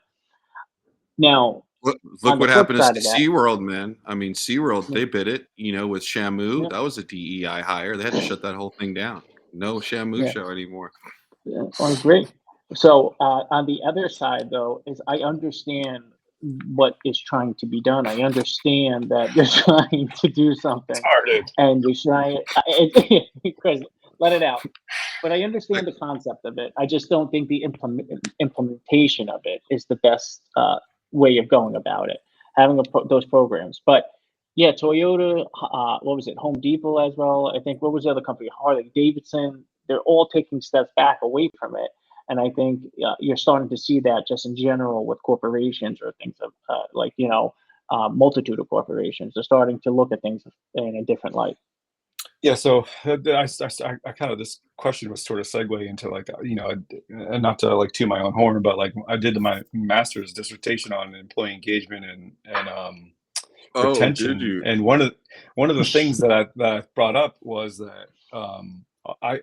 Now, Look on the what flip happened side to of that, SeaWorld, man. I mean, SeaWorld, yeah, they bid it, with Shamu. yeah, That was a DEI hire. They had to shut that whole thing down. No Shamu yeah. show anymore. Yeah, I agree. So on the other side, though, is I understand what is trying to be done. I understand that they're trying to do something, started. and they're trying because let it out. But I understand the concept of it. I just don't think the implementation of it is the best way of going about it. Having those programs, but yeah, Toyota, what was it? Home Depot as well. I think what was the other company? Harley Davidson. They're all taking steps back away from it, and I think you're starting to see that just in general with corporations or things of multitude of corporations. They're starting to look at things in a different light. Yeah, so I kind of this question was sort of segue into like and not to like toot my own horn, but like I did my master's dissertation on employee engagement and Oh, did retention, you? and one of the things that I brought up was that I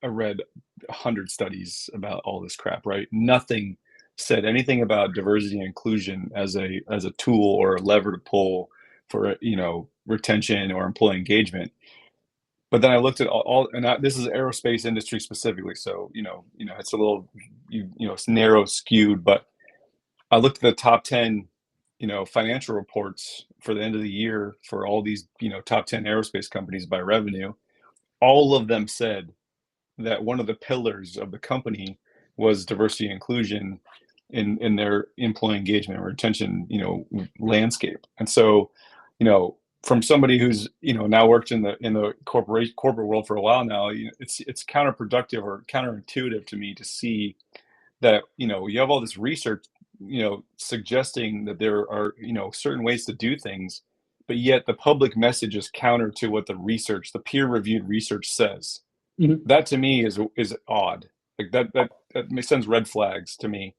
read 100 studies about all this crap, right? Nothing said anything about diversity and inclusion as a tool or a lever to pull for retention or employee engagement. But then I looked at all and this is aerospace industry specifically, so it's a little it's narrow skewed, but I looked at the top 10 financial reports for the end of the year for all these top 10 aerospace companies by revenue. All of them said that one of the pillars of the company was diversity and inclusion in their employee engagement or retention landscape. And so from somebody who's now worked in the corporate world for a while now, it's counterproductive or counterintuitive to me to see that you have all this research suggesting that there are certain ways to do things, but yet the public message is counter to what the peer reviewed research says. Mhm. That to me is odd. Like that sends red flags to me,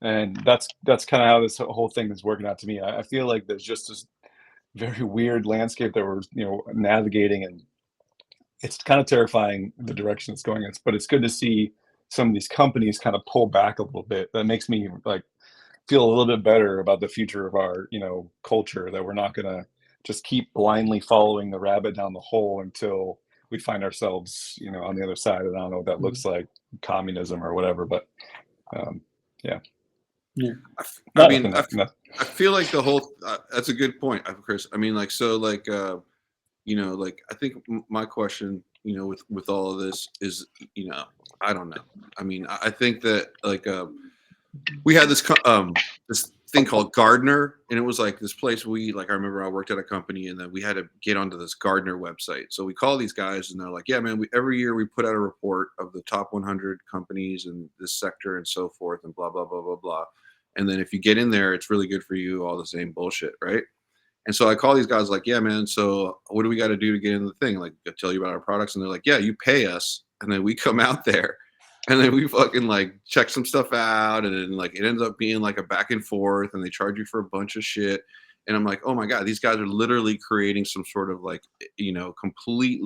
and that's kind of how this whole thing is working out to me. I feel like there's just this very weird landscape that we're navigating, and it's kind of terrifying the direction it's going in. But it's good to see some of these companies kind of pull back a little bit. That makes me like feel a little bit better about the future of our culture, that we're not going to just keep blindly following the rabbit down the hole until we find ourselves on the other side. And I don't know what that looks like, communism or whatever, but yeah. I mean, I feel like the whole that's a good point, Chris. I mean, like, so like like I think my question with all of this is I don't know. I mean, I think that like we had this this thing called Gardner, and it was like this place I remember I worked at a company, and then we had to get onto this Gardner website. So we call these guys, and they're like, "Yeah, man, every year we put out a report of the top 100 companies in this sector and so forth, and blah blah blah blah blah." And then if you get in there, it's really good for you. All the same bullshit, right? And so I call these guys like, "Yeah, man. So what do we got to do to get into the thing? Like, I tell you about our products." And they're like, "Yeah, you pay us, and then we come out there." And then we fucking like check some stuff out, and then like it ends up being like a back and forth, and they charge you for a bunch of shit. And I'm like, oh my God, these guys are literally creating some sort of like, complete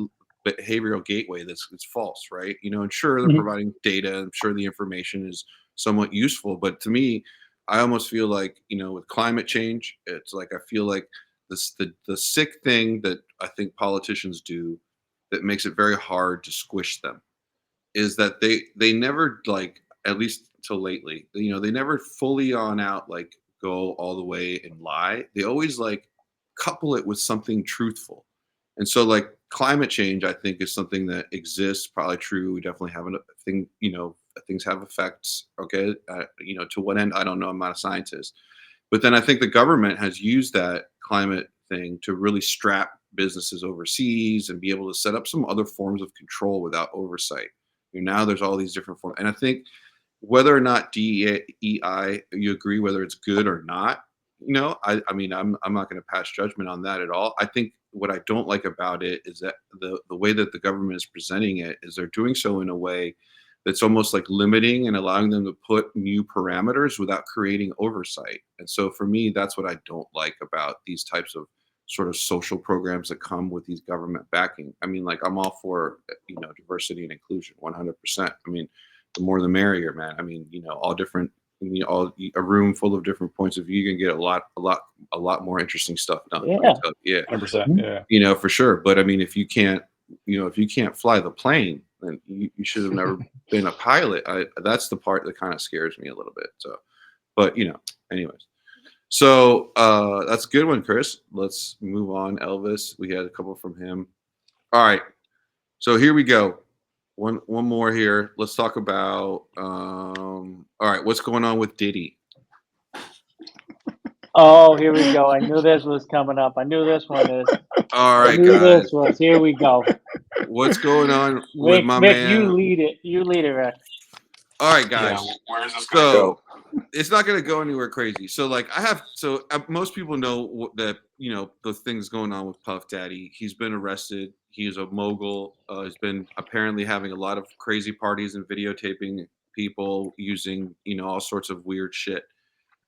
behavioral gateway that's false, right? And sure they're providing data, I'm sure the information is somewhat useful, but to me, I almost feel like, with climate change, it's like I feel like the sick thing that I think politicians do that makes it very hard to squish them is that they never, like, at least till lately, they never fully on out like go all the way and lie. They always like couple it with something truthful. And so like climate change, I think, is something that exists, probably true. We definitely have a thing, things have effects. Okay. To what end? I don't know. I'm not a scientist. But then I think the government has used that climate thing to really strap businesses overseas and be able to set up some other forms of control without oversight. Now there's all these different forms. And I think whether or not DEI, you agree whether it's good or not, I mean, I'm not going to pass judgment on that at all. I think what I don't like about it is that the way that the government is presenting it is they're doing so in a way that's almost like limiting and allowing them to put new parameters without creating oversight. And so for me, that's what I don't like about these types of sort of social programs that come with these government backing. I mean, like, I'm all for, diversity and inclusion 100%. I mean, the more the merrier, man. I mean, all different, all a room full of different points of view, you can get a lot more interesting stuff done. Yeah. So, yeah. 100%. Yeah. For sure. But I mean, if you can't fly the plane, then you should have never been a pilot. That's the part that kind of scares me a little bit. So, but anyways. So that's a good one, Chris. Let's move on. Elvis, we had a couple from him. All right. So here we go. One more here. Let's talk about all right, what's going on with Diddy? Oh, here we go. I knew this was coming up. I knew this one is. All right, I knew guys. this was. Here we go. What's going on with my Mick, man? you lead it. You lead it, Rick. All right, guys. Yeah, where is this going to go? It's not going to go anywhere crazy. So, like, most people know that, the things going on with Puff Daddy. He's been arrested. He is a mogul. He's been apparently having a lot of crazy parties and videotaping people using, all sorts of weird shit.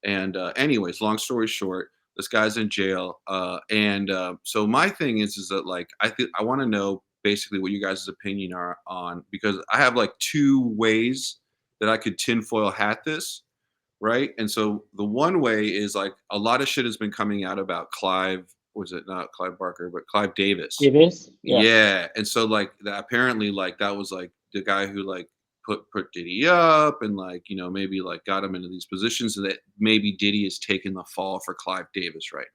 And anyways, long story short, this guy's in jail. So my thing is that, like, I want to know basically what you guys' opinion are on, because I have like two ways that I could tinfoil hat this, right? And so the one way is, like, a lot of shit has been coming out about Clive. Was it not Clive Barker, but Clive Davis? Davis? Yeah. And so, like, that apparently, like, that was like the guy who like put Diddy up and, like, maybe like got him into these positions, and that maybe Diddy has taken the fall for Clive Davis right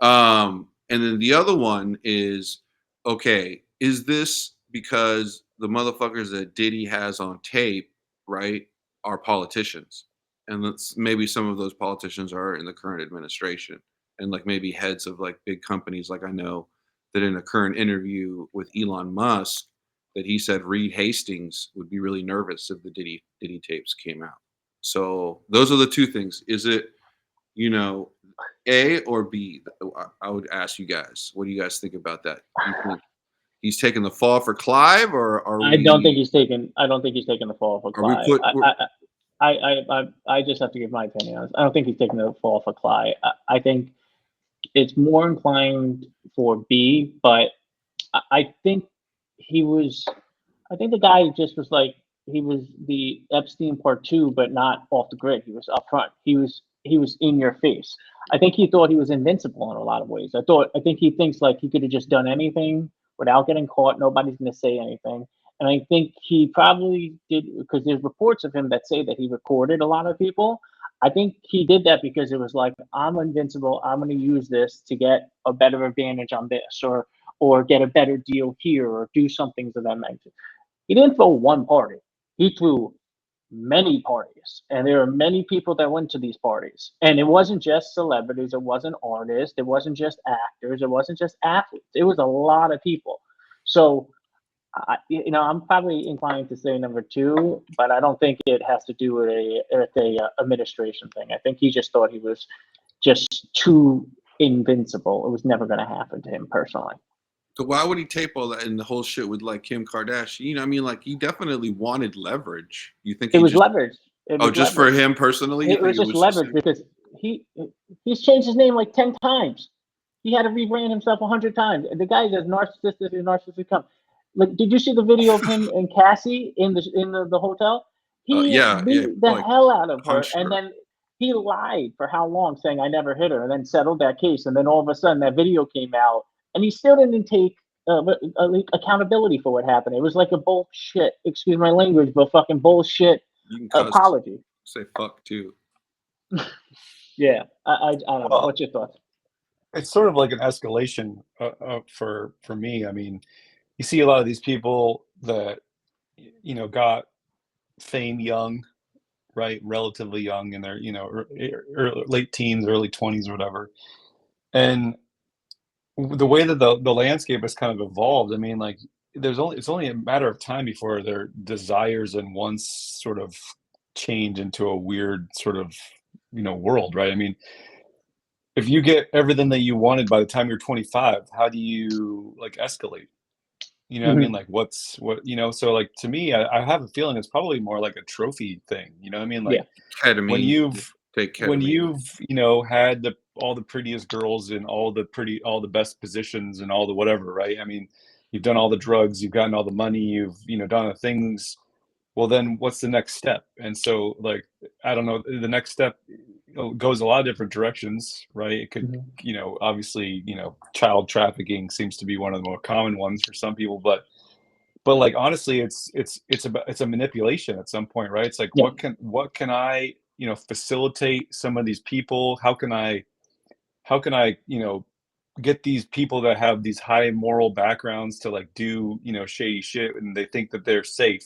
now. And then the other one is, okay, is this because the motherfuckers that Diddy has on tape, right, are politicians? And maybe some of those politicians are in the current administration, and like maybe heads of like big companies. Like, I know that in a current interview with Elon Musk, that he said Reed Hastings would be really nervous if the Diddy tapes came out. So those are the two things. Is it, A or B? I would ask you guys. What do you guys think about that? You think he's taking the fall for Clive, or I don't think he's taking. I don't think he's taking the fall for are we Clyde. I just have to give my opinion on this. I don't think he's taking the fall for Clyde. I think it's more inclined for B, but I think he was. I think the guy just was like he was the Epstein part two, but not off the grid. He was up front. He was in your face. I think he thought he was invincible in a lot of ways. I think he thinks like he could have just done anything without getting caught. Nobody's going to say anything. And I think he probably did because there's reports of him that say that he recorded a lot of people. I think he did that because it was like, I'm invincible. I'm going to use this to get a better advantage on this, or get a better deal here, or do something to that magnitude. He didn't throw one party. He threw many parties, and there are many people that went to these parties. And it wasn't just celebrities. It wasn't artists. It wasn't just actors. It wasn't just athletes. It was a lot of people. So I'm probably inclined to say number two, but I don't think it has to do with a administration thing. I think he just thought he was just too invincible. It was never going to happen to him personally. So why would he tape all that and the whole shit with like Kim Kardashian? You know, I mean, like he definitely wanted leverage. You think It was leverage. Just for him personally? It was just leverage because he's changed his name like 10 times. He had to rebrand himself 100 times. The guy is as narcissistic as narcissists come. Like, did you see the video of him and Cassie in the hotel? He beat the hell out of her, and then he lied for how long, saying I never hit her, and then settled that case. And then all of a sudden, that video came out, and he still didn't take accountability for what happened. It was like a bullshit. Excuse my language, but fucking bullshit apology. Say fuck too. Yeah, I don't know. What's your thoughts? It's sort of like an escalation for me. I mean, you see a lot of these people that got fame young, right? Relatively young in their late teens, early 20s, or whatever. And the way that the landscape has kind of evolved, I mean, like it's only a matter of time before their desires and wants sort of change into a weird sort of world, right? I mean, if you get everything that you wanted by the time you're 25, how do you like escalate? You know what I mean? Like so like to me, I have a feeling it's probably more like a trophy thing. You know what I mean? Like ketamine, when you've had all the prettiest girls in all the best positions and all the whatever, right? I mean, you've done all the drugs, you've gotten all the money, you've done the things. Well, then what's the next step? And so like, I don't know, the next step goes a lot of different directions, right? It could, obviously, child trafficking seems to be one of the more common ones for some people, but like, honestly, it's a manipulation at some point, right? It's like, what can I, facilitate some of these people? How can I, get these people that have these high moral backgrounds to like do, shady shit, and they think that they're safe.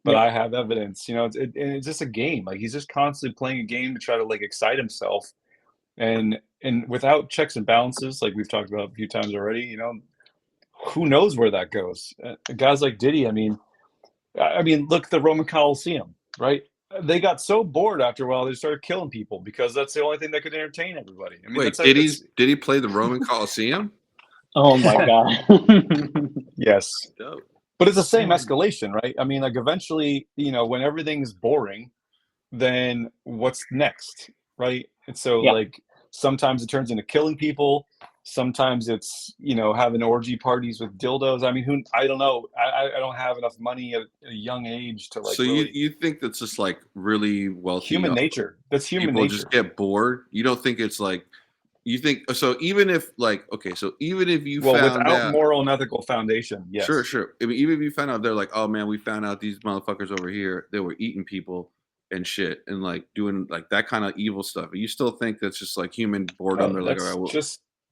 But I have evidence, and it's just a game. Like he's just constantly playing a game to try to like excite himself, and without checks and balances, like we've talked about a few times already. Who knows where that goes? Guys like Diddy. I mean, look at the Roman Coliseum, right? They got so bored after a while they started killing people because that's the only thing that could entertain everybody. I mean, wait, did he play the Roman Coliseum? Oh my god! Yes. Dope. But it's the same escalation, right? I mean, like eventually, when everything's boring, then what's next, right? And so like sometimes it turns into killing people. Sometimes it's, having orgy parties with dildos. I mean, I don't know. I don't have enough money at a young age to like. So you think that's just like really wealthy? Human nature. That's human nature. People just get bored. You don't think it's like. You think so? Even if even if you found without out moral and ethical foundation, yes, sure. I mean, even if you found out they're like, oh man, we found out these motherfuckers over here, they were eating people and shit, and like doing like that kind of evil stuff. You still think that's just like human boredom? They're like, all right, well,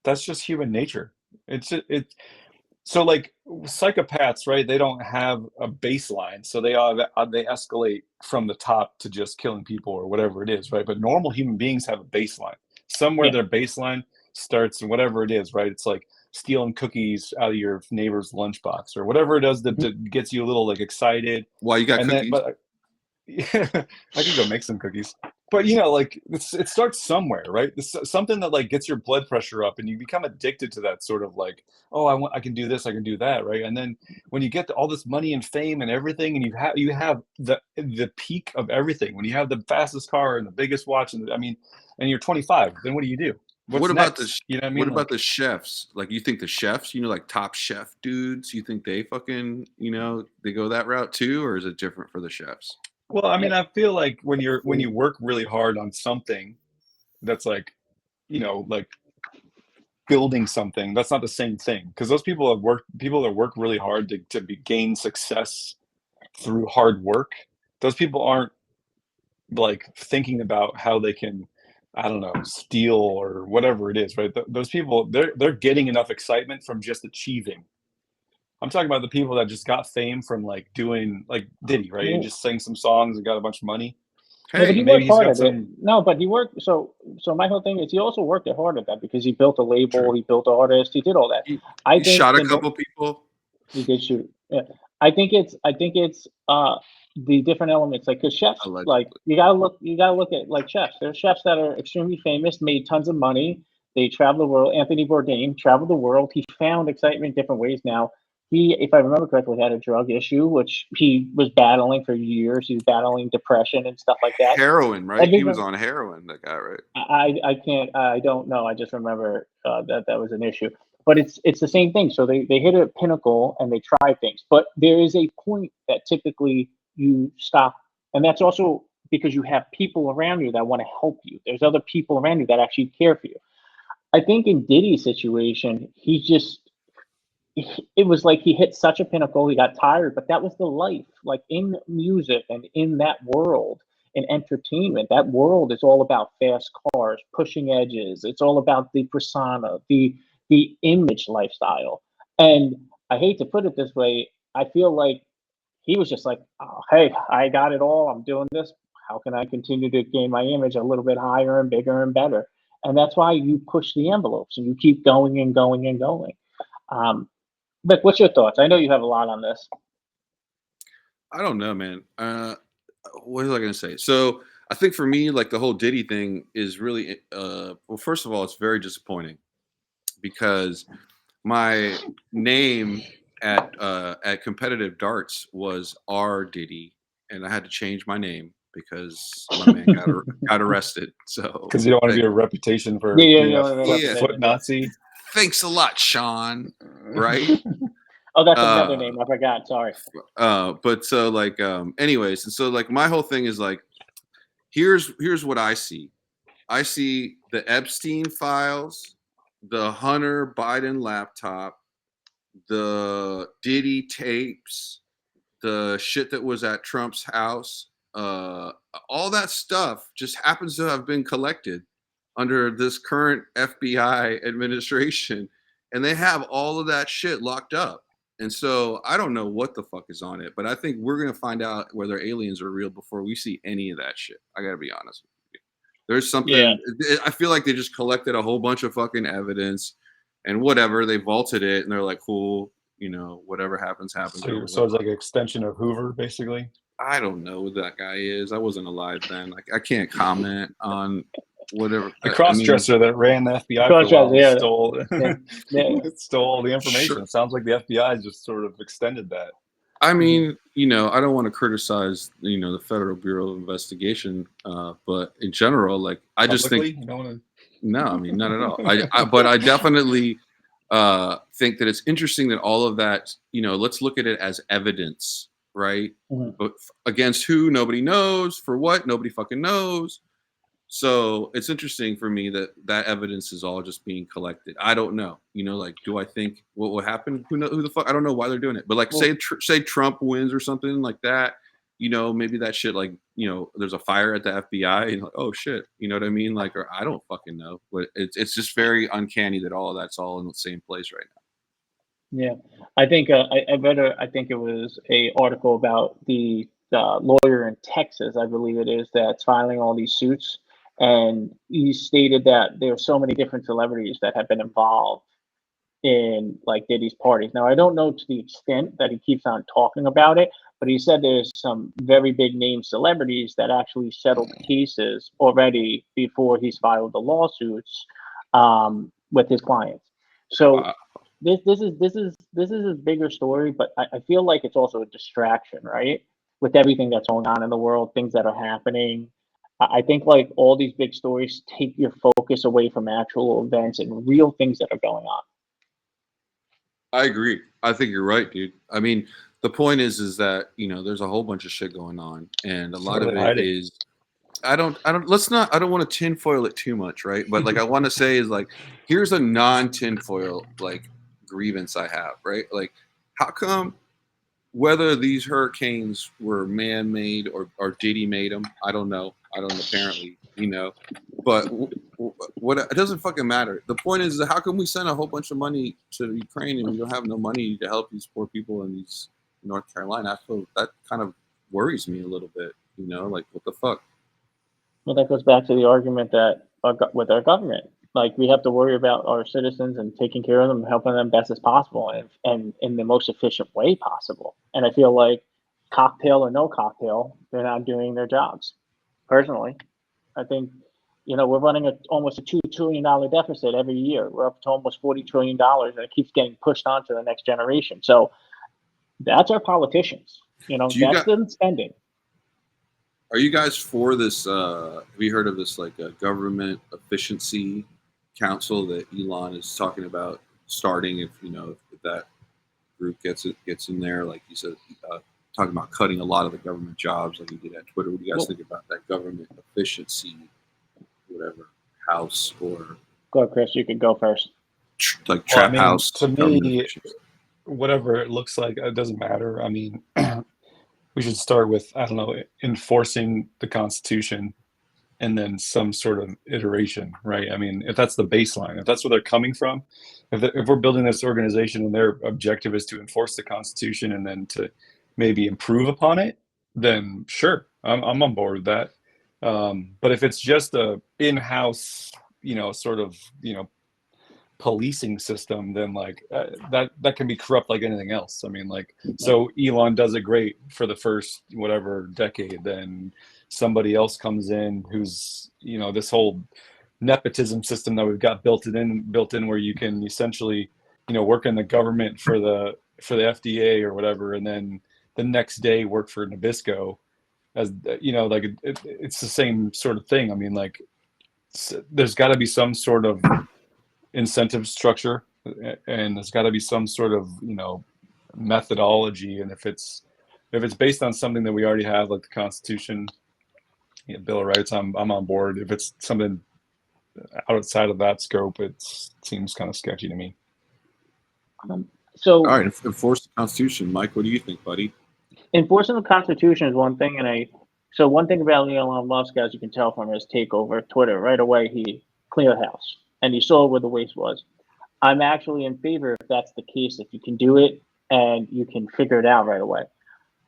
that's just human nature. So like psychopaths, right? They don't have a baseline, so they escalate from the top to just killing people or whatever it is, right? But normal human beings have a baseline. Somewhere their baseline starts and whatever it is, right? It's like stealing cookies out of your neighbor's lunchbox or whatever it is that gets you a little like excited. Why you got cookies? I could go make some cookies. But you know, like it starts somewhere, right? Something that like gets your blood pressure up, and you become addicted to that sort of like, oh, I can do this, I can do that, right? And then when you get all this money and fame and everything, and you have the peak of everything, when you have the fastest car and the biggest watch, and I mean, and you're 25, then what do you do? What's What about next? the You know what I what mean? about Like, the chefs? Like, you think the chefs, like Top Chef dudes, you think they fucking, they go that route too, or is it different for the chefs? well, I Yeah. mean, I feel like when you work really hard on something that's like, like building something, that's not the same thing, because those people that work really hard to gain success through hard work, those people aren't like thinking about how they can, I don't know, steal or whatever it is, right? Those people, they're getting enough excitement from just achieving. I'm talking about the people that just got fame from like doing like Diddy, right? He Yeah. just sang some songs and got a bunch of money. Yeah, but he Hey, Maybe worked he's hard got at it. some. No, but he worked. So my whole thing is he also worked hard at that because he built a label, true. he built artists, he did all that. You, I you think shot a in couple people. he did shoot. Yeah, I think it's the different elements, like, because chefs, like, Allegedly. you gotta look at like chefs. There's chefs that are extremely famous, made tons of money. They travel the world. Anthony Bourdain traveled the world. He found excitement in different ways. Now, he, if I remember correctly, had a drug issue, which he was battling for years. He was battling depression and stuff like that. Heroin, right? He was Everyone, on heroin, that guy, right? I can't, I don't know. I just remember that was an issue. But it's the same thing. So they hit a pinnacle and they try things, but there is a point that typically you stop, and that's also because you have people around you that want to help you. There's other people around you that actually care for you. I think in Diddy's situation, it was like he hit such a pinnacle, he got tired, but that was the life. Like in music and in that world, in entertainment, that world is all about fast cars, pushing edges. It's all about the persona, the image lifestyle. And I hate to put it this way, I feel like he was just like, oh, hey, I got it all. I'm doing this. How can I continue to gain my image a little bit higher and bigger and better? And that's why you push the envelopes and you keep going and going and going. Um, Vic, what's your thoughts? I know you have a lot on this. I don't know, man. What was I gonna say? So I think for me, like the whole Diddy thing is really, well, first of all, it's very disappointing because my name at competitive darts was R Diddy, and I had to change my name because my man got arrested. So Because you don't want to thank, be a reputation for Yeah, yeah, being yeah, a the yeah, foot reputation. Yeah. Nazi. thanks a lot, Sean. Right? Oh, that's another Uh, name. I forgot. Sorry. but so like, anyways, and so like my whole thing is like, here's what I see. I see the Epstein files, the Hunter Biden laptop, the Diddy tapes, the shit that was at Trump's house. All that stuff just happens to have been collected under this current FBI administration, and they have all of that shit locked up. And so I don't know what the fuck is on it, but I think we're gonna find out whether aliens are real before we see any of that shit. I gotta be honest with you. There's Yeah, something. I feel like they just collected a whole bunch of fucking evidence, and whatever they vaulted it, and they're like, cool, whatever happens, happens, or So it's whatever. like an extension of Hoover, basically. I don't know who that guy is. I wasn't alive then. Like, I can't comment on whatever. The I mean, cross-dresser that ran the FBI for a cross-dress. while and Yeah, stole yeah, yeah. stole all the sure. information. It sounds like the FBI just sort of extended that. I Mhm. mean, I don't want to criticize, the Federal Bureau of Investigation, but in general, like, I just think Publicly, you don't want to. no. I mean, not at all. But I definitely think that it's interesting that all of that, let's look at it as evidence, right? Mhm. But against who? Nobody knows. For what? Nobody fucking knows. So it's interesting for me that that evidence is all just being collected. I don't know, like, do I think what will happen? Who the fuck? I don't know why they're doing it. But like, Well, say Trump wins or something like that. Maybe that shit, like, there's a fire at the FBI, and like, oh shit, you know what I mean? Like, or I don't fucking know. But it's just very uncanny that all of that's all in the same place right now. yeah. I think I read I think it was a article about the lawyer in Texas, I believe it is, that's filing all these suits, and he stated that there are so many different celebrities that have been involved in like Diddy's parties. Now, I don't know to the extent that he keeps on talking about it, But he said there's some very big name celebrities that actually settled cases already before he's filed the lawsuits with his clients. So Wow. this is a bigger story, but I feel like it's also a distraction, right? With everything that's going on in the world, things that are happening. I think like all these big stories take your focus away from actual events and real things that are going on. I agree. I think you're right, dude. I mean, the point is that there's a whole bunch of shit going on, and a What lot are of they it hiding? is. I don't want to tinfoil it too much, right? But like, I want to say is like, here's a non-tinfoil like grievance I have, right? Like, how come whether these hurricanes were man-made or did he made them? I don't know. I don't apparently, but what it doesn't fucking matter. The point is, how can we send a whole bunch of money to Ukraine and we don't have no money to help these poor people in these North Carolina? I feel that kind of worries me a little bit. Like, what the fuck? Well, that goes back to the argument that with our government, like we have to worry about our citizens and taking care of them, and helping them best as possible, and in the most efficient way possible. And I feel like cocktail or no cocktail, they're not doing their jobs. Personally, I think we're running almost a $2 trillion deficit every year. We're up to almost $40 trillion, and it keeps getting pushed on to the next generation. So that's our politicians. Do you That's got? them spending. Are you guys for this? Have you heard of this like a government efficiency council that Elon is talking about starting? If that group gets in there, like you said, talking about cutting a lot of the government jobs, like he did at Twitter. What do you guys Well, think about that government efficiency, whatever house or go ahead, Chris. You could go first. like Well, I trap mean, house to government me, efficiency? whatever it looks like, it doesn't matter. I mean, we should start with, I don't know, enforcing the Constitution and then some sort of iteration, right? I mean, if that's the baseline, if that's where they're coming from, if we're building this organization and their objective is to enforce the Constitution and then to maybe improve upon it, then sure, I'm on board with that. But if it's just a in-house, sort of, policing system, then like that can be corrupt like anything else. I mean, like, so Elon does it great for the first whatever decade, then somebody else comes in who's this whole nepotism system that we've got built in where you can essentially work in the government for the FDA or whatever, and then the next day work for Nabisco as like it's the same sort of thing. I mean, like, there's got to be some sort of incentive structure, and there's got to be some sort of methodology. And if it's based on something that we already have, like the Constitution, Bill of Rights, I'm on board. If it's something outside of that scope, it seems kind of sketchy to me. So All right, enforce the Constitution, Mike. What do you think, buddy? enforcing the Constitution is one thing, so one thing about Elon Musk, as you can tell from his takeover of Twitter, right away he cleared house and he saw where the waste was. I'm actually in favor if that's the case, if you can do it and you can figure it out right away.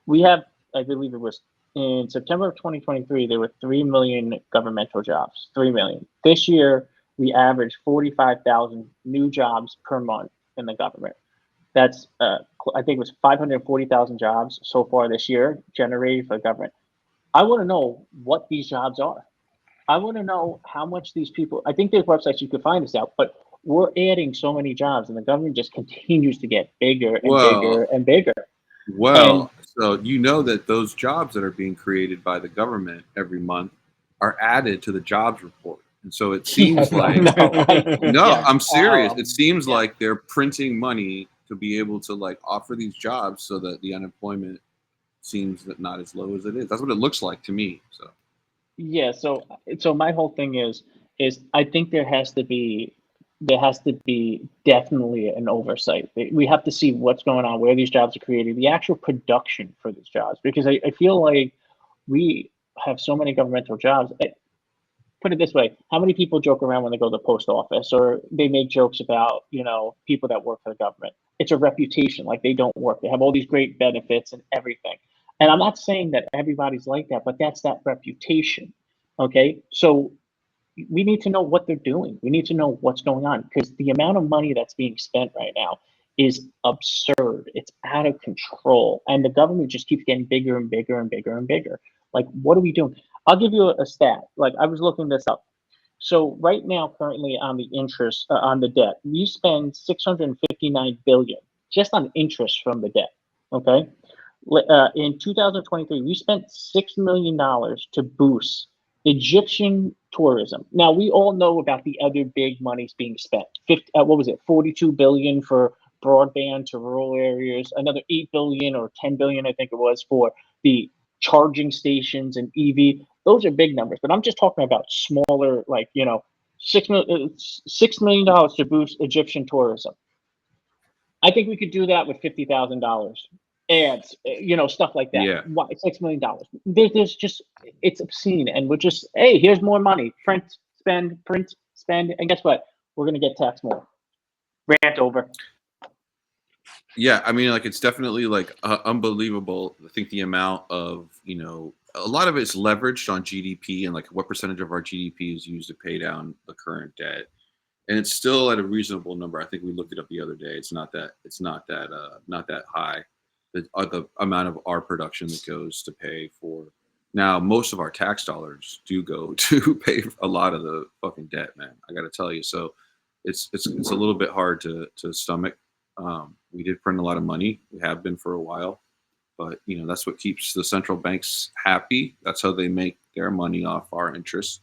We have, I believe it was in September of 2023, there were 3 million governmental jobs. 3 million. This year, we averaged 45,000 new jobs per month in the government. That's, I think it was 540,000 jobs so far this year generated for the government. I want to know what these jobs are. I want to know how much these people, I think there's websites you could find this out, but we're adding so many jobs and the government just continues to get bigger and bigger Well, and bigger. And so that those jobs that are being created by the government every month are added to the jobs report. And so it seems yes, I like, know. no, Yes, I'm serious. It seems yeah. like they're printing money to be able to like offer these jobs so that the unemployment seems that not as low as it is. That's what it looks like to me. So Yeah, so my whole thing is I think there has to be definitely an oversight. We have to see what's going on, where these jobs are created, the actual production for these jobs, because I feel like we have so many governmental jobs. Put it this way, how many people joke around when they go to the post office or they make jokes about, people that work for the government? It's a reputation, like they don't work. They have all these great benefits and everything. And I'm not saying that everybody's like that, but that's that reputation. Okay. So we need to know what they're doing. We need to know what's going on because the amount of money that's being spent right now is absurd. It's out of control. And the government just keeps getting bigger and bigger and bigger and bigger. Like, what are we doing? I'll give you a stat. Like, I was looking this up. So right now, currently on the interest on the debt, we spend 659 billion just on interest from the debt. Okay, in 2023, we spent $6 million to boost Egyptian tourism. Now we all know about the other big monies being spent. What was it? 42 billion for broadband to rural areas. Another 8 billion or 10 billion, I think it was, for the charging stations and EV. Those are big numbers, but I'm just talking about smaller, like $6 million to boost Egyptian tourism. I think we could do that with $50,000 ads, stuff like that. Yeah. Why $6 million? There's just, it's obscene, and we're just, hey, here's more money. Print, spend, and guess what? We're gonna get taxed more. Rant over. Yeah, I mean, like, it's definitely like unbelievable. I think the amount of, a lot of it's leveraged on GDP, and like what percentage of our GDP is used to pay down the current debt, and it's still at a reasonable number. I think we looked it up the other day. It's not that not that high. The amount of our production that goes to pay for. Now, most of our tax dollars do go to pay for a lot of the fucking debt, man. I got to tell you, so it's a little bit hard to stomach. We did print a lot of money. We have been for a while, but that's what keeps the central banks happy. That's how they make their money off our interest.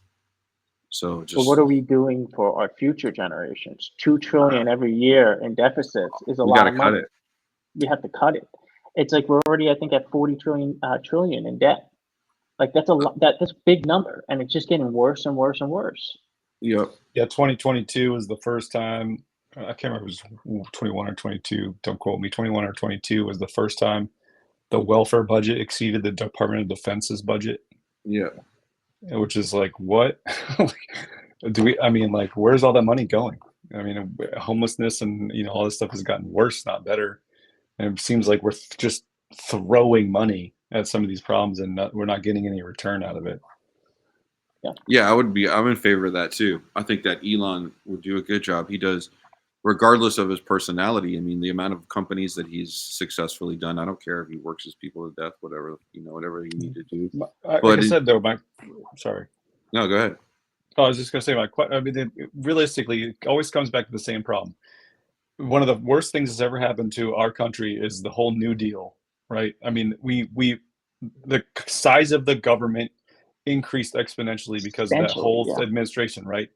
So just. But what are we doing for our future generations? 2 trillion every year in deficits is a lot of money. Cut it. We have to cut it. It's like we're already, I think, at 40 trillion in debt. Like that's a lot. That's a big number, and it's just getting worse and worse and worse. Yep. Yeah, 2022 was the first time. I can't remember if it was 21 or 22. Don't quote me. 21 or 22 was the first time the welfare budget exceeded the Department of Defense's budget. Yeah. Which is like, what? I mean, like, where's all that money going? I mean, homelessness and, all this stuff has gotten worse, not better. And it seems like we're just throwing money at some of these problems and we're not getting any return out of it. Yeah, I'm in favor of that too. I think that Elon would do a good job. He does, regardless of his personality. I mean, the amount of companies that he's successfui done, I don't care if he works his people to death, whatever you need to do. Like I said, though, sorry. No, go ahead. Oh, I was just going to say, realistically, it always comes back to the same problem. One of the worst things that's ever happened to our country is the whole New Deal, right? I mean, the size of the government increased exponentially because of that whole administration, right?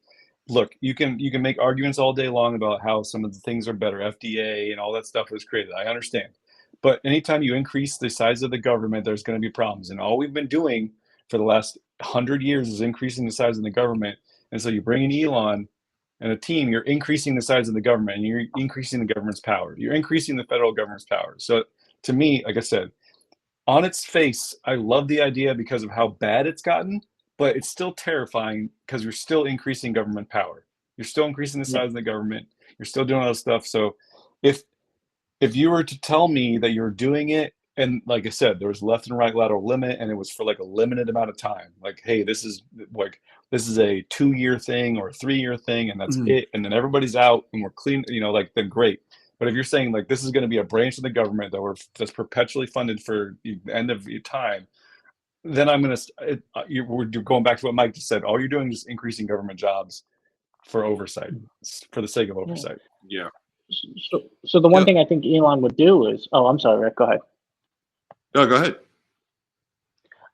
Look, you can make arguments all day long about how some of the things are better, FDA and all that stuff was created. I understand. But anytime you increase the size of the government, there's going to be problems. And all we've been doing for the last 100 years is increasing the size of the government. And so you bring in Elon and a team, you're increasing the size of the government and you're increasing the government's power. You're increasing the federal government's power. So to me, like I said, on its face, I love the idea because of how bad it's gotten, but it's still terrifying because you're still increasing government power. You're still increasing the size of the government. You're still doing all this stuff. So if you were to tell me that you're doing it, and like I said, there was left and right lateral limit, and it was for like a limited amount of time. Like, hey, this is a 2-year thing or a 3-year thing, and that's it. And then everybody's out and we're clean, then great. But if you're saying like this is going to be a branch of the government that's perpetually funded for the end of your time, then I'm going to. We're going back to what Mike just said. All you're doing is increasing government jobs for oversight, for the sake of oversight. Yeah. So the one thing I think Elon would do is. Oh, I'm sorry, Rick. Go ahead. No, go ahead.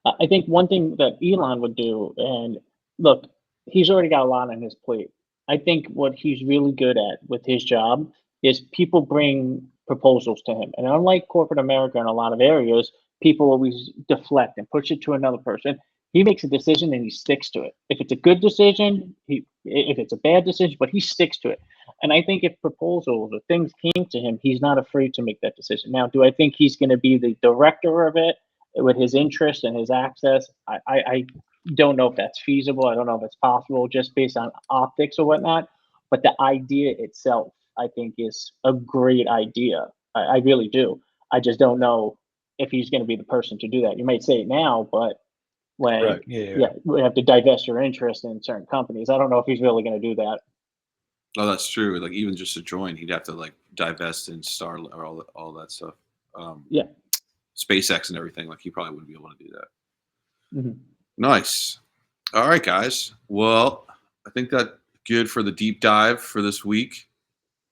I think one thing that Elon would do, and look, he's already got a lot on his plate. I think what he's really good at with his job is people bring proposals to him. And unlike corporate America in a lot of areas, people always deflect and push it to another person. He makes a decision and he sticks to it. If it's a good decision, if it's a bad decision, but he sticks to it. And I think if proposals or things came to him, he's not afraid to make that decision. Now, do I think he's going to be the director of it with his interest and his access? I don't know if that's feasible. I don't know if it's possible just based on optics or whatnot. But the idea itself, I think, is a great idea. I really do. I just don't know if he's going to be the person to do that. You might say it now, but when we have to divest your interest in certain companies, I don't know if he's really going to do that. Oh, that's true. Like even just to join, he'd have to like divest in Star or all that stuff. Yeah. SpaceX and everything. Like he probably wouldn't be able to do that. Mhm. Nice. All right, guys. Well, I think that's good for the deep dive for this week.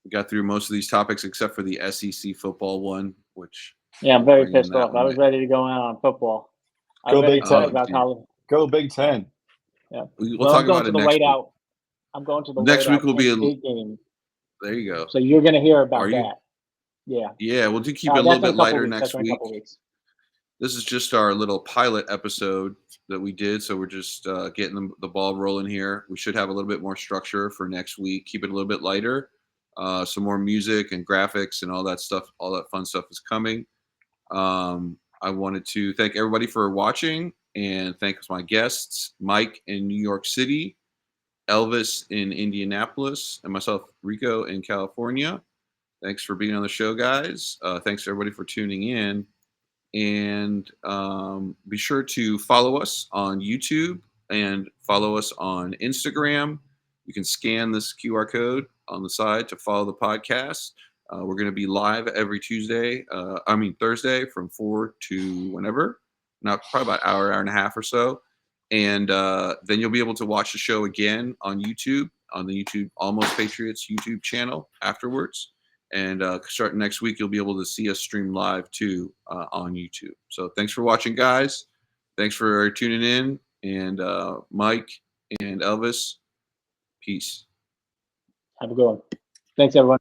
We got through most of these topics except for the SEC football one, which Yeah, I'm we'll very bring in pissed that off. I one. was ready to go out on football. I was Go very Big excited Ten. about dude. college. Go Big Ten. Yeah. We'll Well, talk I'm going about to it the next week. whiteout. I'm going to the Next week whiteout will be Penn a. State game. There you go. So you're going to hear Are about you? that. Yeah. Yeah, we'll do keep it a little That's in bit a couple lighter weeks. next That's in a week. couple weeks. This is just our little pilot episode that we did, so we're just getting the ball rolling here. We should have a little bit more structure for next week. Keep it a little bit lighter. Some more music and graphics and all that stuff. All that fun stuff is coming. I wanted to thank everybody for watching and thank my guests, Mike in New York City, Elvis in Indianapolis, and myself, Rico in California. Thanks for being on the show, guys. Thanks everybody for tuning in. And be sure to follow us on YouTube and follow us on Instagram. You can scan this QR code on the side to follow the podcast. We're going to be live every Thursday from 4 to whenever, not probably about hour and a half or so. And then you'll be able to watch the show again on YouTube, on the YouTube Almost Patriots YouTube channel afterwards. And starting next week, you'll be able to see us stream live too on YouTube. So thanks for watching, guys. Thanks for tuning in. And Mike and Elvis, peace. Have a good one. Thanks, everyone.